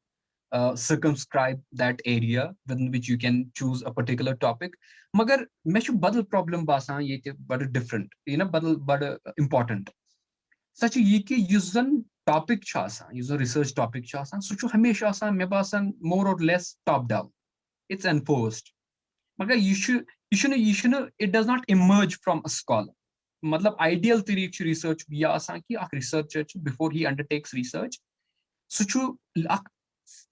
circumscribe that area within which you can choose a particular topic. Magar me badal problem basan ye bad different, you know, bad important. Such ye ki yuzan topic chasa, yuzan research topic chasa, so hamesha asan me basan more or less top down. It's enforced. मगर it does not emerge from a scholar. मतलब ideal तरीक research यह आसान कि अख researcher before he undertakes research सह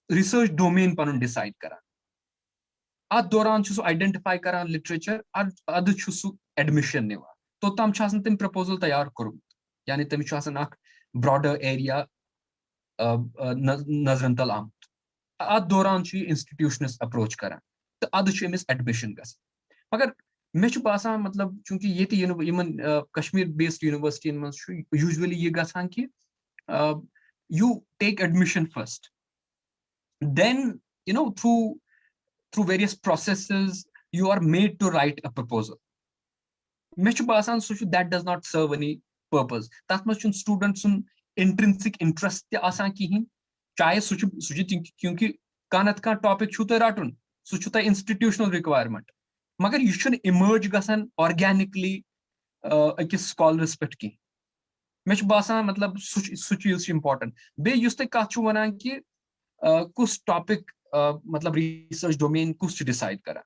research domain पन decide करान अत दौरान identify करान literature अद admission निवान तो तम तम proposal तैयार कोर्मुत यानी तमिस अख broader area नजरन तल आमुत अत दौरान institutionist approach करान तो अद एडमिशन ग मगर मे बासान मतलब चूंकि ये कश्मीर बेस्ड यूनिवर्सिटी मज यूजुअली ये गसान कि you take admission first then you know through various processes you are made to write a proposal मे बासान that does not serve any purpose तथ मज स्टूडेंट सुन इंट्रिंसिक इंटरेस्ट कहीं चाहे क्योंकि कह टॉपिक रटन सह इंस्टीट्यूशनल रिक्वायरमेंट मगर यह इमर्ज गसान ऑर्गेनिकली अकिस स्कॉलरस पे कह मे बासान मतलब सह चीज इंपॉर्टेंट बे कत वन कि कुछ टॉपिक मतलब रिसर्च डोमेन कुछ डिसाइड करान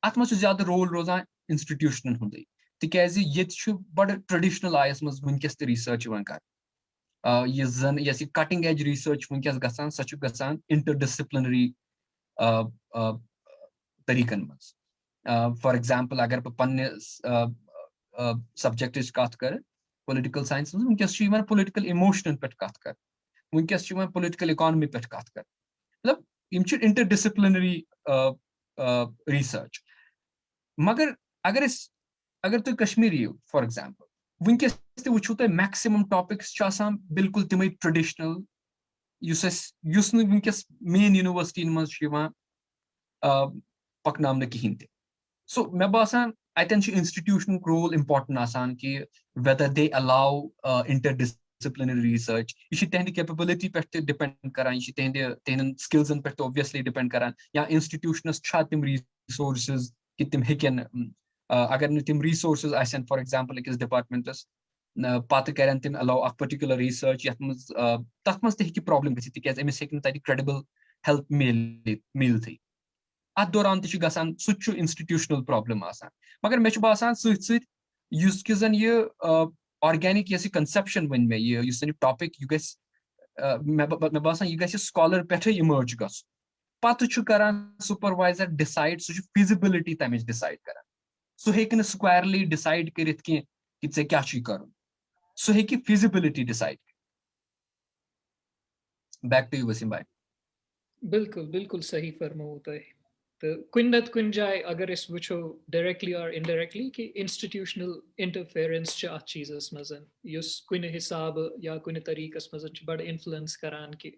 अत मज ज्यादा रोल रोजान इंस्टीट्यूशन हुंदे तिकाज ये बड़ ट्रेडिशनल आयस मज वनकस ते रिसर्च कर यह कटिंग एज रिसर्च वनकस गसान सह गसान इंटरडिसिप्लिनरी तरीकन मज फॉर एग्जांपल अगर बह सब्जेक्ट कत कर पॉलिटिकल साइंस वनकस पॉलिटिकल इमोशन पे कत कर वनकस पॉलिटिकल इकोनॉमी पे कत कर मतलब इंटरडिसिप्लिनरी रिसर्च मगर अगर तुम कश्मीरी फॉर एग्जांपल वुनकस ते वुचो तुम मैक्सिमम टॉपिक्स बिल्कुल तिमे ट्रेडिशनल युस वुनकस मेन यूनिवर्सिटी मज पकनामने कहीं ते सो मे बासान अतन इंस्टीट्यूशन रोल इम्पोर्टेंट आसान कि whether they allow interdisciplinary research ये तेहंदी कैपेबिलिटी पे डिपेंड करान ये तेहंदन स्किल्सन पे ऑब्वियसली डिपेंड करान या इंस्टीट्यूशनस छा तिम रिसोर्सेस कि तिम हेकन अगर न तिम रिसोर्सेस आसन फॉर एग्जांपल अकिस डिपार्टमेंटस पात करन तिम अलाउ अ पर्टिकुलर रिसर्च यत मज तत मज ते प्रॉब्लम गछि तिकैज एमिस हेकन तति क्रेडिबल हेल्प मिलथि अत दौरान ते गसान सु इंस्टीट्यूशनल प्रॉब्लम आसान मगर मे बासान सत युस कि जन ये ऑर्गेनिक ये कंसेप्शन वन मे ये टॉपिक यह मे बासान यह स्कॉलर पे इमर्ज ग पत करान सुपरवाइजर डिसाइड सह फिजिबिलिटी तमिच डिसाइड करान सह हेक स्क्वायरली डिसाइड करित कि ऐ क्या कर सह हेक feasibility decide back to you Waseem भाई बिल्कुल बिल्कुल सही फरमाओ तुम तो कुन जाए अगर इस वुचो डायरेक्टली और इनडायरेक्टली कि इंस्टीट्यूशनल इंटरफेरेंस अत चीज़स मजन युस कुन हिसाब या कुन तरीकस मजन बड़ इन्फ्लुएंस करान कि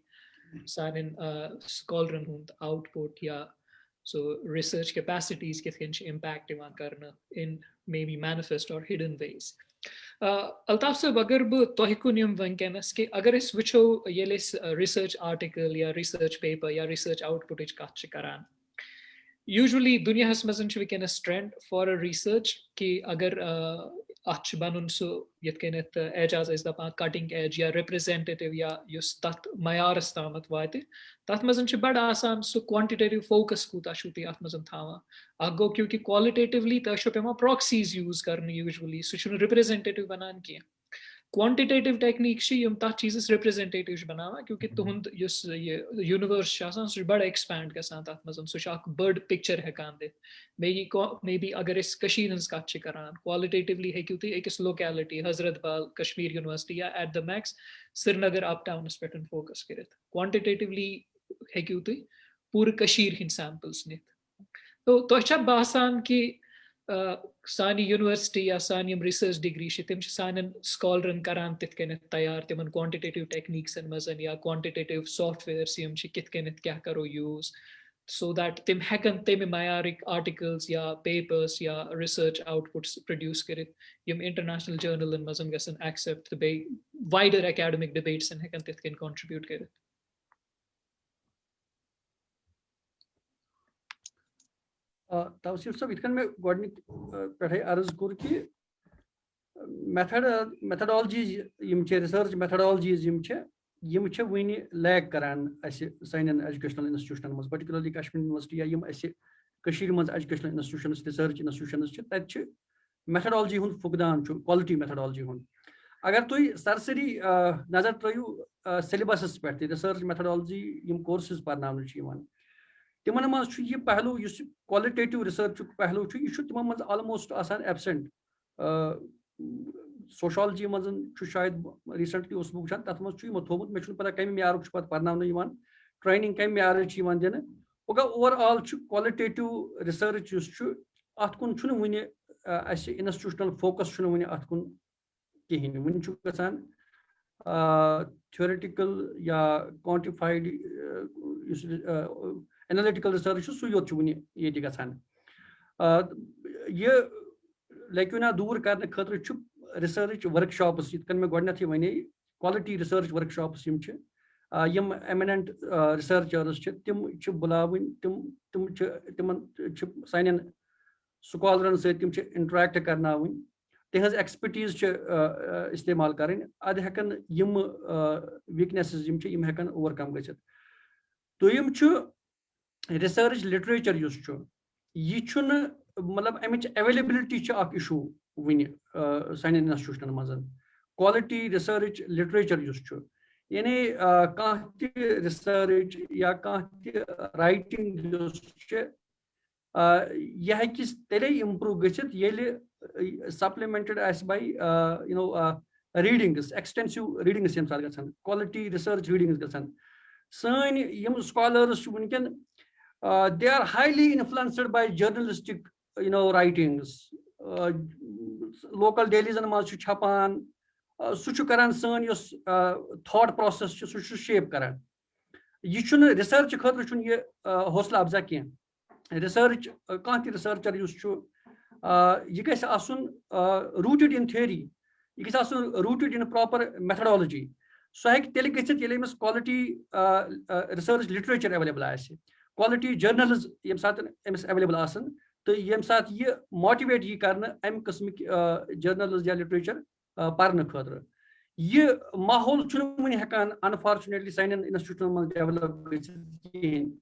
सान स्कॉलरन हुंद आउटपुट या सो रिसर्च कैपेसिटीज कितन इम्पैक्ट करना इन मे बी मैनिफेस्ट और हिडन वेज अल्ताफ साहब अगर बह तुह कुन यम वनकस कि अगर इस वुचो ये रिसर्च आर्टिकल या रिसर्च पेपर या रिसर्च आउटपुट कत करान यूजुअली दुनिया मजन वनकस ट्रेंड फॉर अ रिसर्च कि अगर अत बन सह यत एजाज दपान कटिंग एज या रिप्रेजेंटेटिव या तथ मयारस तामत वात तथ मजन बड़ आसान सह क्वांटिटेटिव फोकस कूता तुम अत मजन थावान गो क्योंकि क्वालिटेटिवली तह पेवान प्रॉक्सीज यूज कर यूजुअली सह रिप्रेजेंटेटिव बनान कह क्वांटिटेटिव टेक्निक तथ चीज़ रिप्रेजेंटेटिव बनावान क्योंकि तुहद यूनिवर्स सह बड़ एक्सपैंड गसान तथ मजन सह बड़ पिक्चर हेकान दित मे बी अगर इस कत करान क्वालिटेटिवली हेकू तुम अकिस लोकेलिटी हजरत बाल कश्मीर यूनिवर्सिटी या at the max Srinagar up towns पे फोकस कर क्वांटिटेटिवली हेकू तुम पूरे हिंद सैंपल्स नित तो तुह बासान कि सानी यूनिवर्सिटी या सानी रिसर्च डिग्री तिम सान स्कॉलरन करान तिथ तैयार तिमन क्वांटिटेटिव टेक्निक्सन मजन या क्वांटिटेटिव सॉफ्टवेयर्स यम कित क्या करो यूज सो दैट तिम हेकन तमे मयारिक आर्टिकल्स या पेपर्स या रिसर्च आउटपुट्स प्रोड्यूस करित यम इंटरनेशनल जर्नलन मजन गसन एक्सेप्ट बे वाइडर एकेडमिक डिबेट्सन हेकन तिथ कंट्रीब्यूट करित तवसीफ साहब इतकन में गोडनिक पे अर्ज कोर कि मेथडोलॉजीज रिसर्च मेथडोलॉजीज वन लैक करान सान एजुकेशनल इंस्टीट्यूशन मज पर्टिकुलरली कश्मीर यूनिवर्सिटी या मज एजुकेशनल इंस्टीट्यूशन रिसर्च इंस्टीट्यूशन तत मेथडोलॉजी हुंद फुकदान क्वालिटी मेथडोलॉजी हुंद अगर तुम सरसरी नजर त्रो सिलेबस पे रिसर्च मेथडोलॉजी कोर्सेज पर्न तिमन मज यह पहलू क्वालिटेटिव रिसर्च पहलू यह तिमन मज ऑलमोस्ट आसान एब्सेंट सोशोलॉजी मजन शायद रिसेंटली वुचान तथ मज थोमुत मे पता कम म्यारुक पे पर्न ट्रेनिंग कम म्यार दिन वह ओवरऑल क्वालिटेटिव रिसर्च अत कुन वन इंस्टीट्यूशनल फोकस वन अत कुन कहें वन गसान थ्योरेटिकल या क्वांटिफाइड एनालिटिकल रिसर्च सू योत वन ये गसान यह लेक्यूना दूर करने खतर रिसर्च वर्कशॉप्स ये मे गोडनथ वन क्वालिटी रिसर्च वर्कशॉप्स यम एमिनेंट रिसर्चर्स तिम बुलावन तिम सान स्कॉलरन सम इंटरेक्ट करनावन तिहज एक्सपर्टीज इस्तेमाल करें अद हेकन यम वीकनेसेस यम हेकन ओवरकम गसित दोयम रिसर्च लिटरेचर यह मतलब अमिच अवेलेबिलिटी इशू वन सान इंस्टीट्यूशन मज क्वालिटी रिसर्च लिटरेचर यानी रिसर्च या राइटिंग यह तेले इम्प्रूव गसित supplemented by readings extensive readings यम साथ गसान क्वालिटी रिसर्च रीडिंग्स गसान सान यम स्कॉलर्स वनकन they are highly influenced by journalistic writings, local dailies and maz chhapan, su karan san yos thought process su shape karan. Ye chun research khatra chun ye hosla afza kiyan. Research kanti researcher yus chu ye gais asun rooted in theory, ye gais asun rooted in proper methodology. So hek tele gachit yele mis quality research literature available ase, quality journals yem sat emis available asan, to yem sat ye motivate ye karna am qismik journals ya literature parna khatra. Ye mahol chun muni hekan unfortunately sainin institution man develop gachit.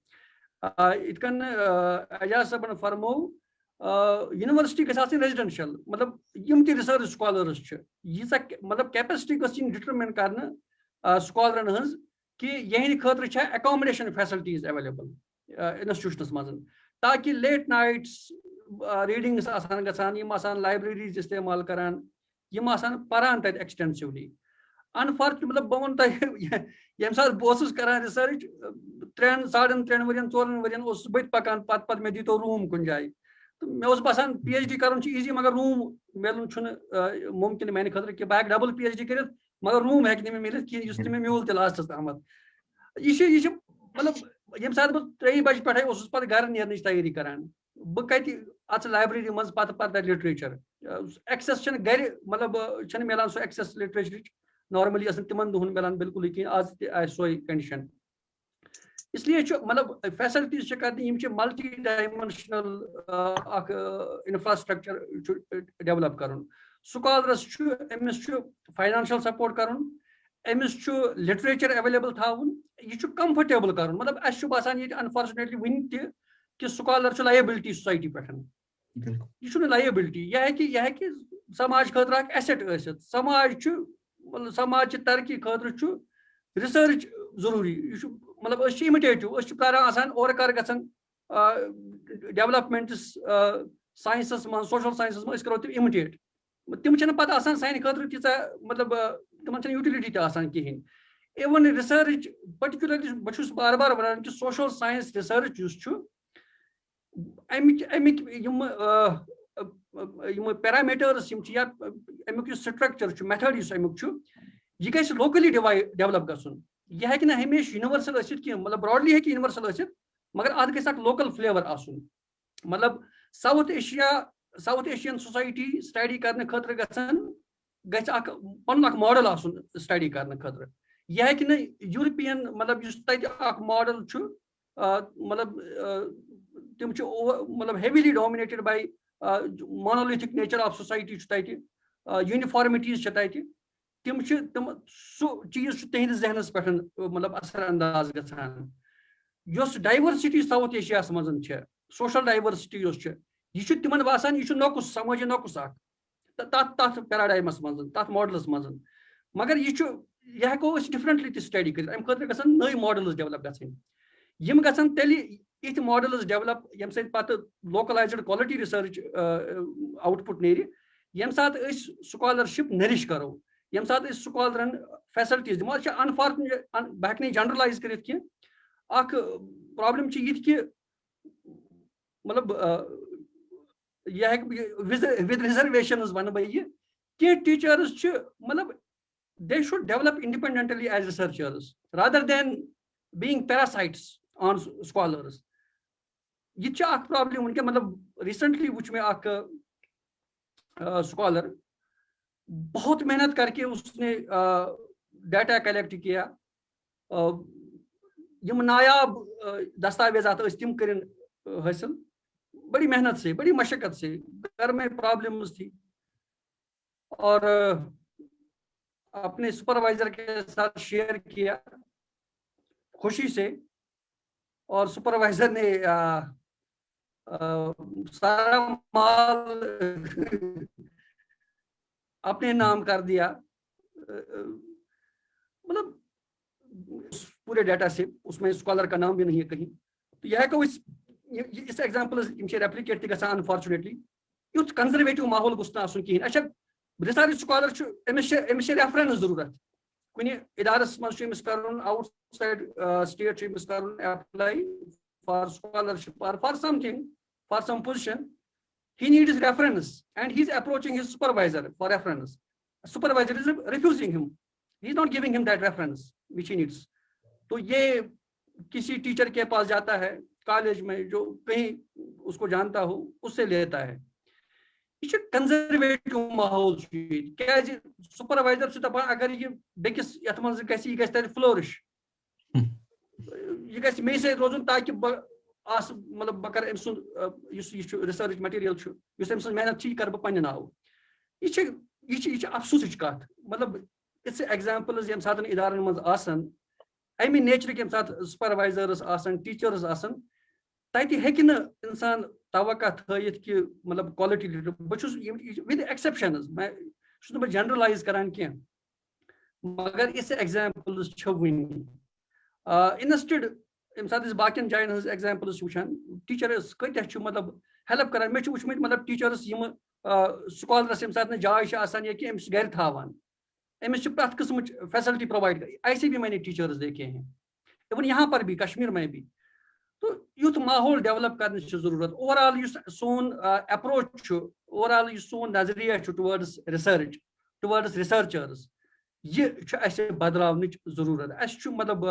It can Ajaz saban farmo university gachit residential, matlab yim ti research scholars ch ye sa matlab capacity gachin determine karna scholar hans ki yehin khatra cha accommodation facilities available institutions mazan, taki late nights readings asan gachan, yim asan libraries istemal karan, yim asan paran tat extensively. Unfortunately matlab bawon ta yem sa bosses karan research 3 3.5 ورين 4 ورين os bit pakan pat me dito room kun jay, to me os basan PhD karun chi easy, magar room melun chun mumkin maine khatra ki bag double PhD karit, magar room hek ne me ki just me mule te last ahmad ishi matlab yem sa 3 baj pathay os pat gar nernich tayari karan, bakati ats library maz pat literature access chun gar matlab chun melan so access literature normally asan timan duhun melan bilkul ki az soy condition. इसलिए मतलब facilities कर multi dimensional infrastructure develop कर, स्कॉलरस financial support कर, Amish literature available थावन, यह comfortable कर, मतलब अस बसान ये अनफॉर्चुनेटली वन कि स्कॉलर लायबिलिटी सोसाइटी पे, यह लायबिलिटी, यह है कि समाज खतर एसेट ऐसित, समाज तरक्की खतर रिसर्च जरूरी, मतलब इमिटेटिव करान और कर गन डेवलपमेंट साइंसस मन सोशल साइंसस मन करो तुम इमिटेट, तिम पता सान खतर तीचा मतलब तिमन यूटिलिटी कहें. इवन रिसर्च पर्टिकुलरली बहुत बार बार वन कि सोशल साइंस रिसर्च पैरामीटर्स या अमुक स्ट्रक्चर मेथड अमुक यह गई लोकली डेवलप गन, यह है हमेशा यूनिवर्सल मतलब ब्रॉडली है कि यूनिवर्सल मगर अत गई लोकल फ्लेवर आसन, मतलब साउथ एशियन सोसाइटी स्टडी करने खतर गन मॉडल आसन स्टडी करने खतर, यह है कि यूरोपियन मतलब तक मॉडल मतलब तिम मतलब heavily dominated by monolithic nature of society, uniformities तिम सो चीज तहद जहनस पे मतलब असर अंदाज गसान, डाइवर्सिटी साउथ एशिया मज सोशल डाइवर्सिटी यह तिमन बासान यह नोकुस समझ नोकुस तथ पैराडाइमस मज तथ मॉडलस मज, मगर यह हेको डिफरेंटली स्टडी कर, अम खतर गसन नई मॉडल्स डेवलप गसन, यम गसन तेली इथ मॉडल्स डेवलप यम सत पत लोकलाइज्ड क्वालिटी रिसर्च आउटपुट नेरि, यम साथ स्कॉलरशिप नरिश करो, यम साथ स्कॉलरन फैसिलिटीज दिमो. अनफॉर्चुनेट बह हेक जनरलाइज कर प्रॉब्लम कि मतलब यह विद रिजर्वेशंस वन बह कि टीचर्स मतलब they should develop independently as researchers rather than being parasites on scholars. यह अख प्रॉब्लम उनके मतलब रिसेंटली वुच में अख स्कॉलर बहुत मेहनत करके उसने डाटा कलेक्ट किया, यम नायाब दस्तावेजात तिम करें हासिल बड़ी मेहनत से, बड़ी मशक्कत से, घर में प्रॉब्लम्स थी और अपने सुपरवाइजर के साथ शेयर किया खुशी से, और सुपरवाइजर ने सारा माल अपने नाम कर दिया, मतलब पूरे डाटा से उसमें स्कॉलर का नाम भी नहीं है कहीं. तो यह को इस एग्जांपल रेप्लिकेट ग अनफॉर्चुनेटली युथ कंजर्वेटिव माहौल गुस कहें. अच्छा रिसर्च स्कॉलर अमिस रेफरेंस जरूरत कुछ इदारस मज आउटसाइड स्टेट कर अप्लाई फॉर स्कॉलरशिप और for something for some position, he needs reference and he's approaching his supervisor for reference. Supervisor is refusing him. He's not giving him that reference which he needs. तो ये किसी teacher के पास जाता है college में जो कहीं उसको जानता हो उससे लेता है. ये छ कंजर्वेटिव माहौल क्या सुपरवाइजर से दपा अगर ये बेकिस यथ मंज गसी गस तत फ्लोरिश ये गस मे से रोजन ताकि आस मतलब बकर एम सुन रिसर्च मटेरियल युस एम सुन मेहनत छी कर ब पन्न नाव ये अफसोस कत मतलब इट्स एग्जांपल्स यम साथन इदारन मंज आसन अमी नेचर के साथ सुपरवाइजर्स आसन टीचर्स आसन तति हेकि न इंसान तवक्का थयित कि मतलब क्वालिटी लीडर बचुस विद एक्सेप्शंस मैं शुद्ध में जनरलाइज करान के मगर इस एग्जांपल्स छ वनी इंस्टेड इन साथ इस बाकिन जायन हज एग्जांपल्स वुछन टीचर्स कत छ मतलब हेल्प करान मे छ वुछमत मतलब टीचर्स यम स्कॉलरस यम साथ न जाय छ आसान या कि एमस घर थावान एमस छ प्रत किस्म फैसिलिटी प्रोवाइड ऐसे भी मैंने टीचर्स देखे हैं इवन यहाँ पर भी कश्मीर में भी. तो युथ माहौल डेवलप करने की जरूरत ओवरऑल सोन अप्रोच ओवरऑल सोन नजरिया टुवर्ड्स रिसर्च टुवर्ड्स रिसर्चर्स ये बदलाव जरूरत मतलब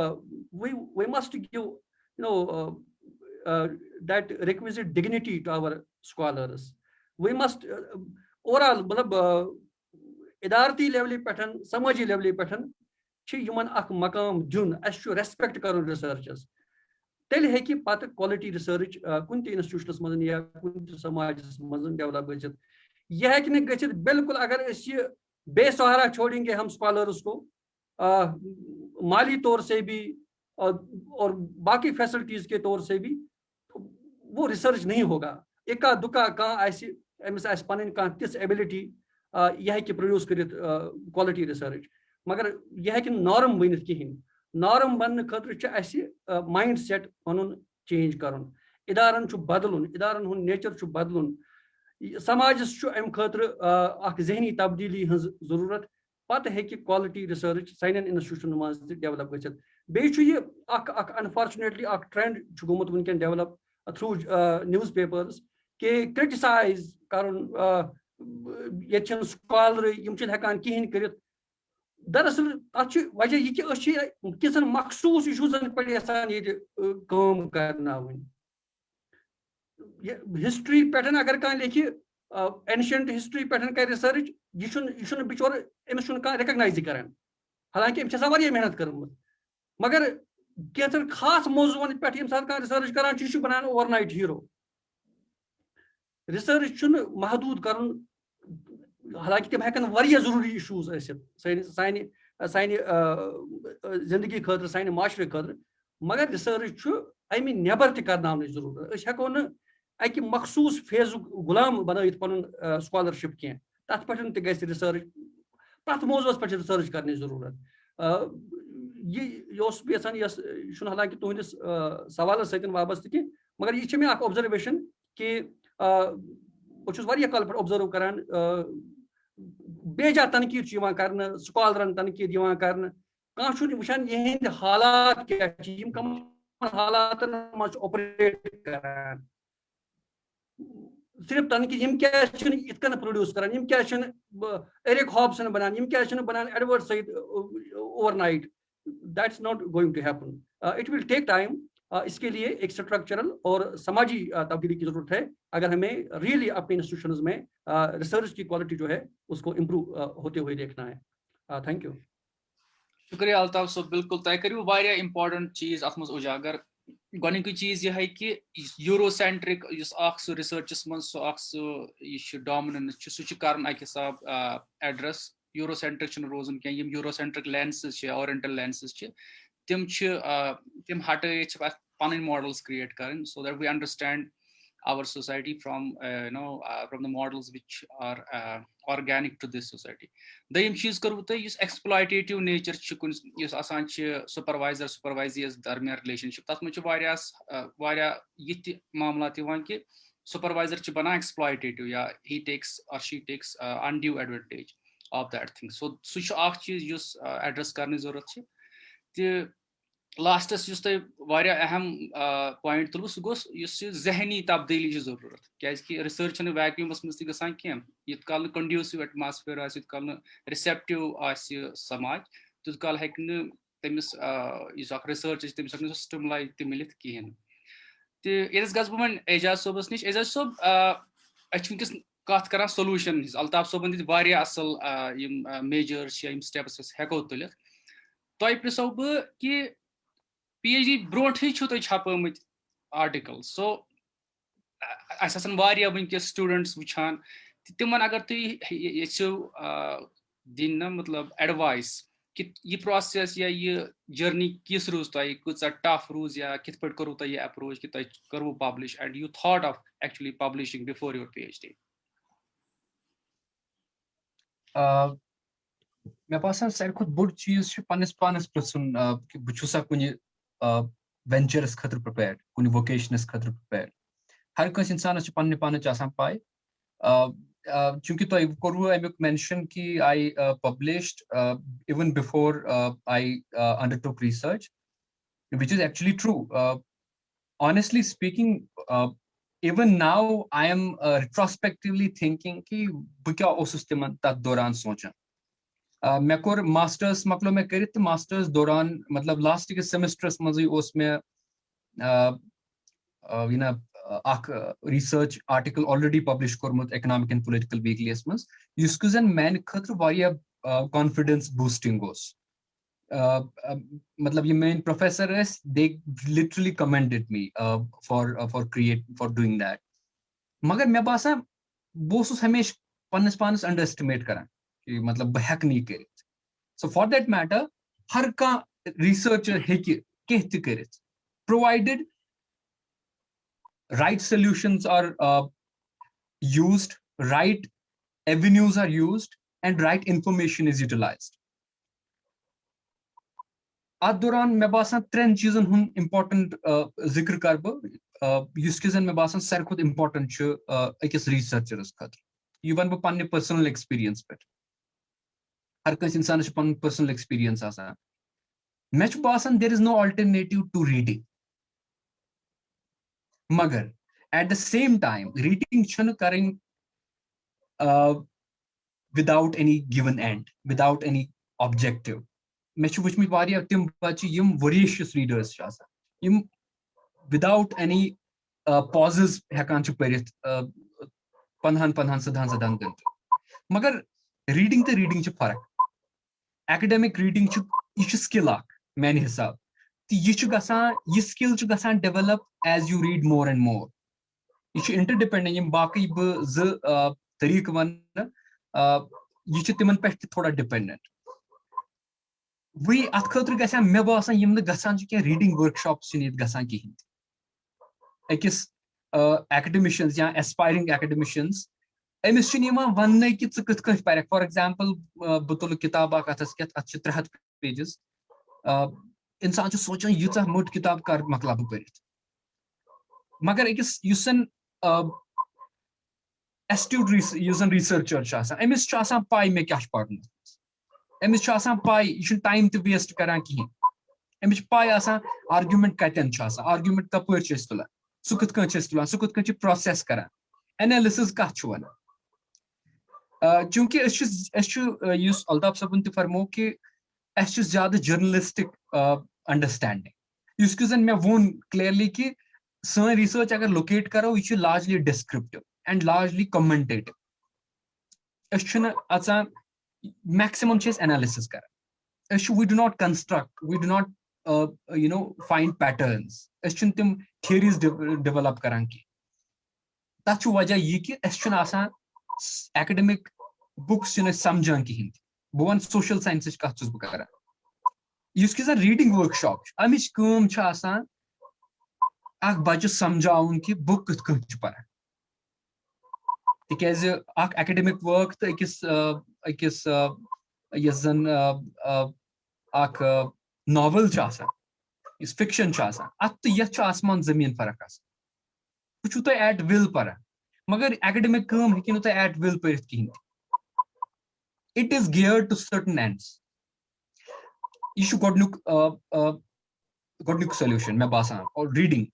we must give you know that requisite dignity to our scholars we must overall मतलब इदारती लेवल पे समाजी लेवल पे मकाम दिन रेस्पेक्ट कर रिसर्चस तेल हेकि पत क्वालिटी रिसर्च कुन ते इंस्टीट्यूशनस मजन या कुन समाजस मजन डेवलप गजित यह हेकि न गजित बिल्कुल अगर ये बेसहारा छोड़ेंगे हम स्कॉलर्स को माली तौर से भी और बाकी फैसिलिटीज के तौर से भी तो वो रिसर्च नहीं होगा. एका दुका कह पन तिस एबिलिटी यह हेकि प्रोड्यूस कर क्वालिटी रिसर्च मगर यह हेकि नॉर्म बनित कहें. नॉर्म बन खतर माइंड सेट पन चेंज कर इदारन बदलुन इदारन हुन नेचर बदलुन समाजस अम खतर जहनी तब्दीली हज जरूरत पत हेकि क्वालिटी रिसर्च साइन इंस्टीट्यूशन मज डेवलप गजित. बेये अनफॉर्चुनेटली ट्रेंड गोमुत वनकन डेवलप थ्रू न्यूज पेपर्स के क्रिटिसाइज कर स्कॉलर हेकान कहें कर. दरअसल अत वजह यह कि किसन मखसूस इशूजन पे काम करना हिस्ट्री पे अगर कह लेखि एंशियंट हिस्ट्री पे कर रिसर्च यह बिचोर अमिस रिकग्नाइज कर हालांकि अम मेहनत कर मगर कैंचन खास मौजून पे रिसर्च कर बनान ओवरनाइट हीरो. रिसर्च महदूद कर हालांकि तम हेकन वारिया जरूरी इशूज सानि जिंदगी खतर सानि माशरे खतर मगर रिसर्च अमि नेबर त करनाव जरूरत. हेको न अकि मखसूस फेज गुलाम बनत पन स्कॉलरशिप कह तथ पे गि रिसर्च प्रत मौजूस पे रिसर्च करने जरूरत. यह हालांकि तुहस सवाल सत्य वाबस्त कह मगर यह मे ऑब्जर्वेशन कि बहुत काल पे ऑब्जर्व करान बेजा तनकीद कर स्कॉलरन तनकीद कर वुचान यह हालात क्या कम हालातन मज ऑपरेट करान सिर्फ तनकीद यम क्या इतकन प्रोड्यूस करान क्या एरिक हॉब्सन बनान क्या बनान Edward Said overnight. That's not going to happen. It will take time. इसके लिए एक स्ट्रक्चरल और समाजी तब्दीली की जरूरत है अगर हमें रियली अपने इंस्टीट्यूशंस में रिसर्च की क्वालिटी जो है उसको इम्प्रूव होते हुए देखना है. Thank you. शुक्रिया अल्ताफ साहब. बिल्कुल तय करू वारिया इंपॉर्टेंट चीज अत मज उजागर. गोनिक चीज यह है कि यूरोसेंट्रिक रिसर्चस मज डोमिनेंस सह कर अक हिसाब एड्रेस. यूरोसेंट्रिक रोजन क्या यूरोसेंट्रिक लेंसेस ओरिएंटल लेंसेस तिम हट पन मॉडल्स क्रिएट कर so that we understand our society from from the models which are organic to this society. Dayim cheez karu ta yus exploitative nature chukun yus asan ch supervisor supervisees darmiyan relationship tat much variya yit मामलात yawan ki supervisor ch bana exploitative ya he takes or she takes undue advantage of that thing. So such ak cheez yus address karne zarurat ch te लास्टस युस तय वारिया अहम point तुल सह गोस use जहनी तब्दीली की जरूरत क्या रिसर्च वैक्यूमस मज गसान कह युत काल कंड्यूसिव एटमॉस्फेयर आस युत काल रिसेप्टिव आस समाज तुत काल हेक तमिस रिसर्च तमिस हेक स्टिमुलाई त मिलित कहें तो ये गस बह वो एजाज सोबस नश एजाज सोब वनकस कत कर सोलूशन अल्ताफ सोबन दित असल मेजर्स या स्टेप्स हेको तुलित तय प्रिसो बह कि PhD ब्रोठे तुम छपमत आर्टिकल सो वनकस स्टूडेंट्स वुचान तिमन अगर तुम यू दिन ना मतलब एडवाइस कि यह प्रोसेस या यह जर्नी किस रूज तुम कूचा टफ रूज या कित पे करू तुम यह अप्रोच कि तुम करू publish and you thought of actually publishing before your PhD. मे बासान सारे खुद बोड़ चीज पन्नस पानस पृछुन कि बह कुन वेंचरस खतर प्रिपेयर कुन वोकेशनस खतर प्रिपेयर हर कंस इंसानस पन्ने पानच आसान पाए चूंकि तुम कोरु अमुक मेंशन कि I published even before I undertook research which is actually true. Honestly speaking, even now I am retrospectively thinking कि बह क्या ओसुस तिमन तथ दौरान सोचान मे कोर मास्टर्स मकलो मे करित मास्टर्स दौरान मतलब लास्ट के सेमेस्टरस मज ओस मे रिसर्च आर्टिकल ऑलरेडी पब्लिश कोरमुत इकोनॉमिक एंड पॉलिटिकल वीकलीस मज युस जन मान खतर वारिया कॉन्फिडेंस बूस्टिंग ओस मतलब ये main professor they literally commended me for doing that मगर मे बासान बह हमेशा पन्नस पानस अंडर एस्टिमेट करान कि मतलब बह हेक नहीं कर सो फॉर दैट मैटर हर कह रिसर्चर हेक कह त provided right solutions are used, right avenues are used, and right information is utilized. अत दौरान मे बासान त्रेन चीजन हुन इम्पोर्टेंट जिक्र कर बह मे बासान सारे खुद इम्पोर्टेंट अकिस रिसर्चरस खतर यह वन बह पन्ने पर्सनल एक्सपीरियंस पे हर कंस इंसानस पन पर्सनल एक्सपीरियंस आसान मे बासान there is no alternative to reading मगर at the same time reading chhun karing without any given end, without any objective. Me chu wuchmit variya tim bachi yim voracious readers cha asan yim without any pauses hekan chu parit panhan sadan magar reading chu farak academic reading chu ish skill ak main hisab यह skill develop as you read more and more यह interdependent बाकी बह तरीक one यह तिमन पे थोड़ा dependent वही अत खतर मे बासान यम क्या रीडिंग वर्कशॉप्स गसान कहें अकिस एकेडमिशियंस या एस्पायरिंग एकेडमिशियंस अमिस वन कि कथ पर फॉर एग्जाम्पल बह तुल किताब अत 300 पेजेस इंसान सोचान यीचा मोट किताब कर मकला बह पढ़ित मगर अकिस एस्ट्यूट रिसर्चर अमिस पाई मे क्या पढ़न अमिस पाई यह टाइम तो वेस्ट करान कहें अमिस पाई आर्ग्यूमेंट कतन आर्ग्यूमेंट कपर तुलान सह कथ तुलान सह कथ प्रोसेस करान एनालिसिस कत वन चूंकि अल्ताफ सबन तो फरमो कि ज्यादा जर्नलिस्टिक अंडरस्टैंडिंग जन मे वोन क्लियरली कि सन रिसर्च अगर लोकेट करो यह largely descriptive and largely commentative अचान मैक्सिमम एनालिसिस कर we do not construct we do not find patterns तिम थियरीज डेवलप करान की तथ वजह यह कि एकेडमिक बुक्स समझान कहें बह वन सोशल साइंस कत बह करान जन रीडिंग वर्कशॉप अमिच बच्चे समझाउन कि बुक कथ पान तिकाज एकेडमिक वर्क तो अकिस जन नॉवल फिक्शन अत तो ये आसमान जमीन फर्क वह तुम एट विल पान मगर एकेडमिक हेकि तुम एट विल पढ़ कहें it is geared to certain ends यह गोडनुक gotnik solution me basan, or reading,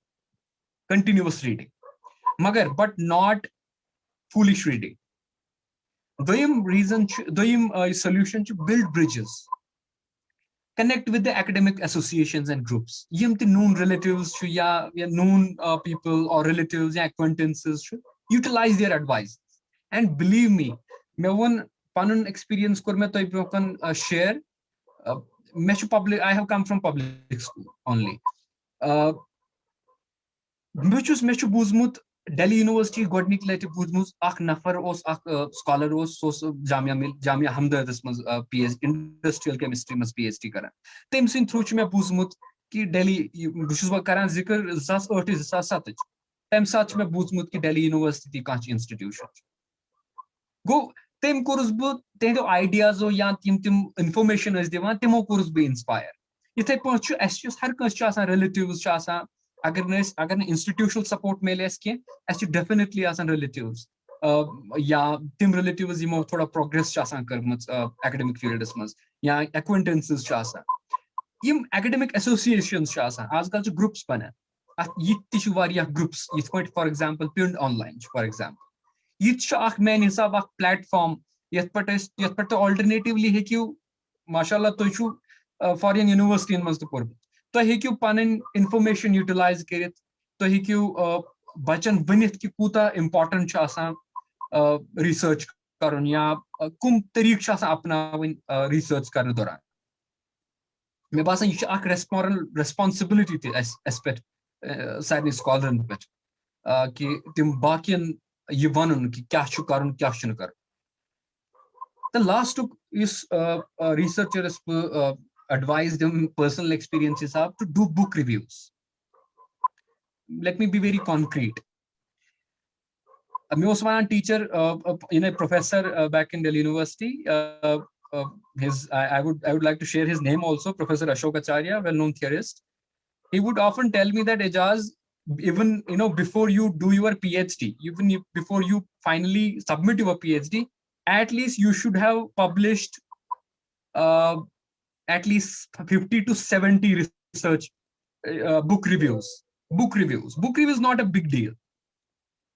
continuous reading. Magar, but not foolish reading. Doyim reason, doyim solution to build bridges. Connect with the academic associations and groups. Yim the known relatives to ya known people or relatives, ya acquaintances should utilize their advice. And believe me, me one panun experience kur me toy broken share. Public. I have come from public school only. Mechu buzmut Delhi University godnik lete buzmus ak nafar os ak scholar os Jamia Hamdard this was PhD industrial chemistry mas PhD karan. Tem sin through me buzmut ki Delhi bushus wa karan zikr 2008 2007 tem sat me buzmut ki Delhi University kanch institution. Go tem course bu tem ideas o ya tim information is divan temo course be inspire. Ithe pahchu asjus har kanch cha asan relatives cha asan agar ne institutional support mele aske as definitely asan relatives ya tim relatives yimo thoda progress cha asan karmat academic field mas ya acquaintances cha asan yim academic associations cha asan azkal chu groups bana yitti chu variya groups yith point for example Pund online for example yith cha ak main hisab ak platform yath pat alternatively hekiu mashallah to chu foreign university in mas to pur to hekiu panin information utilize kerit to hekiu bachan vanith ki kuta important cha asan research karun ya kum tariq cha asan apna research karne doran me basan ye ak responsibility te aspect side scholar pet ki tim bakian ye vanun ki kya chu karun kya chu kar the last is researchers advise them personal experiences have to do book reviews. Let me be very concrete. A Osman teacher, a professor back in Delhi University, I would like to share his name also, Professor Ashok Acharya, well-known theorist. He would often tell me that Ejaz, even before you do your PhD, even before you finally submit your PhD, at least you should have published at least 50 to 70 research book reviews. Book reviews is not a big deal.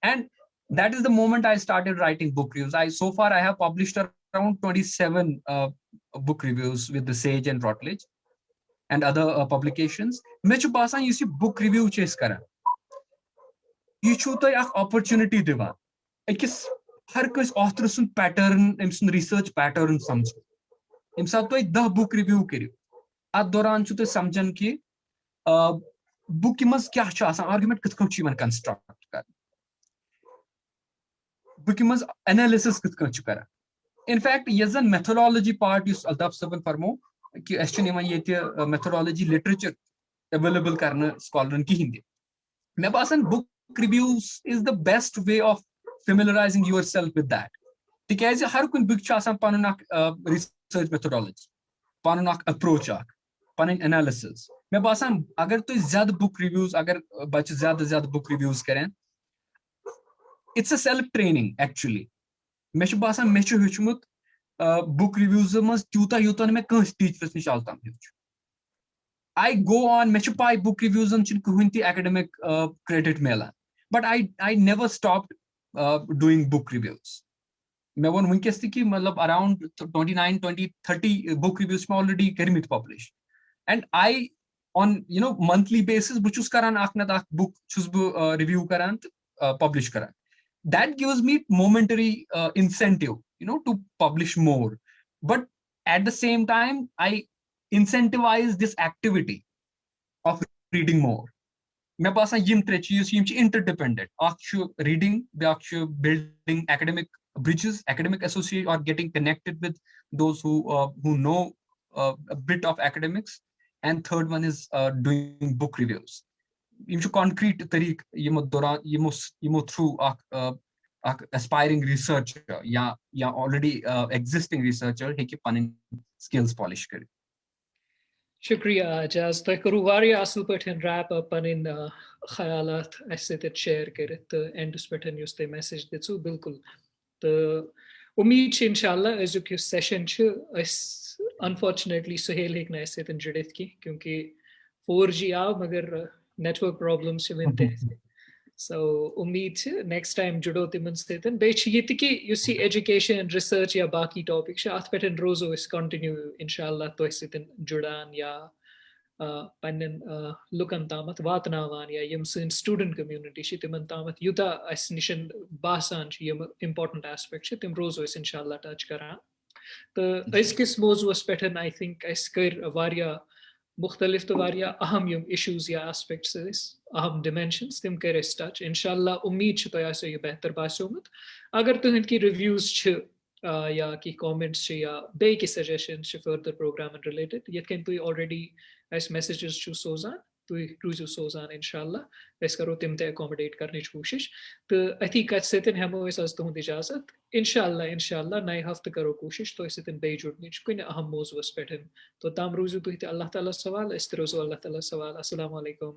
And that is the moment I started writing book reviews. So far I have published around 27 book reviews with the Sage and Routledge and other publications. Mechu basan you see book review chase kara. You should have opportunity diva. Ekis har kais author sun pattern, research pattern samjh. इम साथ तो 10 book review करियो आ दौरान छु तो समझन कि book मस क्या छ आसान आर्गुमेंट कित कन छु मन कंस्ट्रक्ट कर बुक मस एनालिसिस कित कन छु कर इन फैक्ट ये जन मेथोडोलॉजी पार्ट इस अल्ताफ सबन फरमो कि एस्टन यमन ये मेथोडोलॉजी लिटरेचर अवेलेबल करना स्कॉलरन की हिंदी मैं बासन book reviews is the best way of familiarizing yourself with that because हर कुन बुक छ आसान पन research methodology, panun approach, panun analysis. मैं बासान अगर तो ज़्यादा book reviews अगर बच्चे ज़्यादा book reviews करें, it's a self training actually. मैं शु बासान मैं शु हुचमुत book reviews मस यूता ने मैं कहाँ teachers निश आलता हूँ. I go on मैं शु पाई book reviews हम चिन कुहंती academic credit Mela, but I never stopped doing book reviews. मैं वन वंकस थी कि मतलब around 29, 20, 30 book reviews में already करीमित published, and I on monthly basis बुचुस करान आखना ताक book चुस बु review करान publish करान. That gives me momentary incentive to publish more, but at the same time I incentivize this activity of reading more. मैं पासा यिम त्रे चीज Yim interdependent. Akchu reading, akchu building academic bridges, academic associate, or getting connected with those who know a bit of academics, and third one is doing book reviews. You should concrete tariq yimo through aspiring researcher ya already existing researcher he keep on skills polish kare. Shukriya Ajaz. Thank you very much for wrap up in khayalat aise share kare to end speten yuste message detsu bilkul. तो उम्मीद है इंशाल्लाह जो कि session छ unfortunately Suhail एक ना ऐसे तन जुड़े थी क्योंकि 4G आव मगर नेटवर्क प्रॉब्लम्स छ वनते so उम्मीद छ next time जुड़ो तिमन सतन बे छ ये कि युसी education research या बाकी topic छ अथ पेटन रोजो इस continue inshallah तो सतन जुड़ान या पन्न लुकन तामत वातनावान या यम सन स्टूडेंट कम्युनिटी छ तिमन तामत युता अस निशन बासान छ यम important aspect छ तिम रोजो इस inshallah टच करान तो अजकिस मौजूस पेटन I think अस कर वारिया मुख्तलिफ तो वारिया अहम यम issues या aspects अहम dimensions तिम कर अस टच इंशाल्लाह उम्मीद छ तो आसे ये बेहतर बासोमत अगर तुहन की रिव्यूज छ या की कमेंट्स छ या बे की सजेशंस छ फर्दर प्रोग्राम रिलेटेड यतकन तुई ऑलरेडी अस मैसेजेस छ सोजान तुई रूजु सोजान इंशाल्लाह अस करो तिम ते अकोमोडेट करने कोशिश तो अथी कत सतन हमो अस आज तुहद इजाजत इंशाल्लाह नए हफ्ते करो कोशिश तो सतन बे जुड़ने कुन अहम मौजूस पेटन तो ताम रूजु तुह अल्लाह ताला सवाल अस रोजो अल्लाह ताला सवाल अस्सलाम वालेकुम।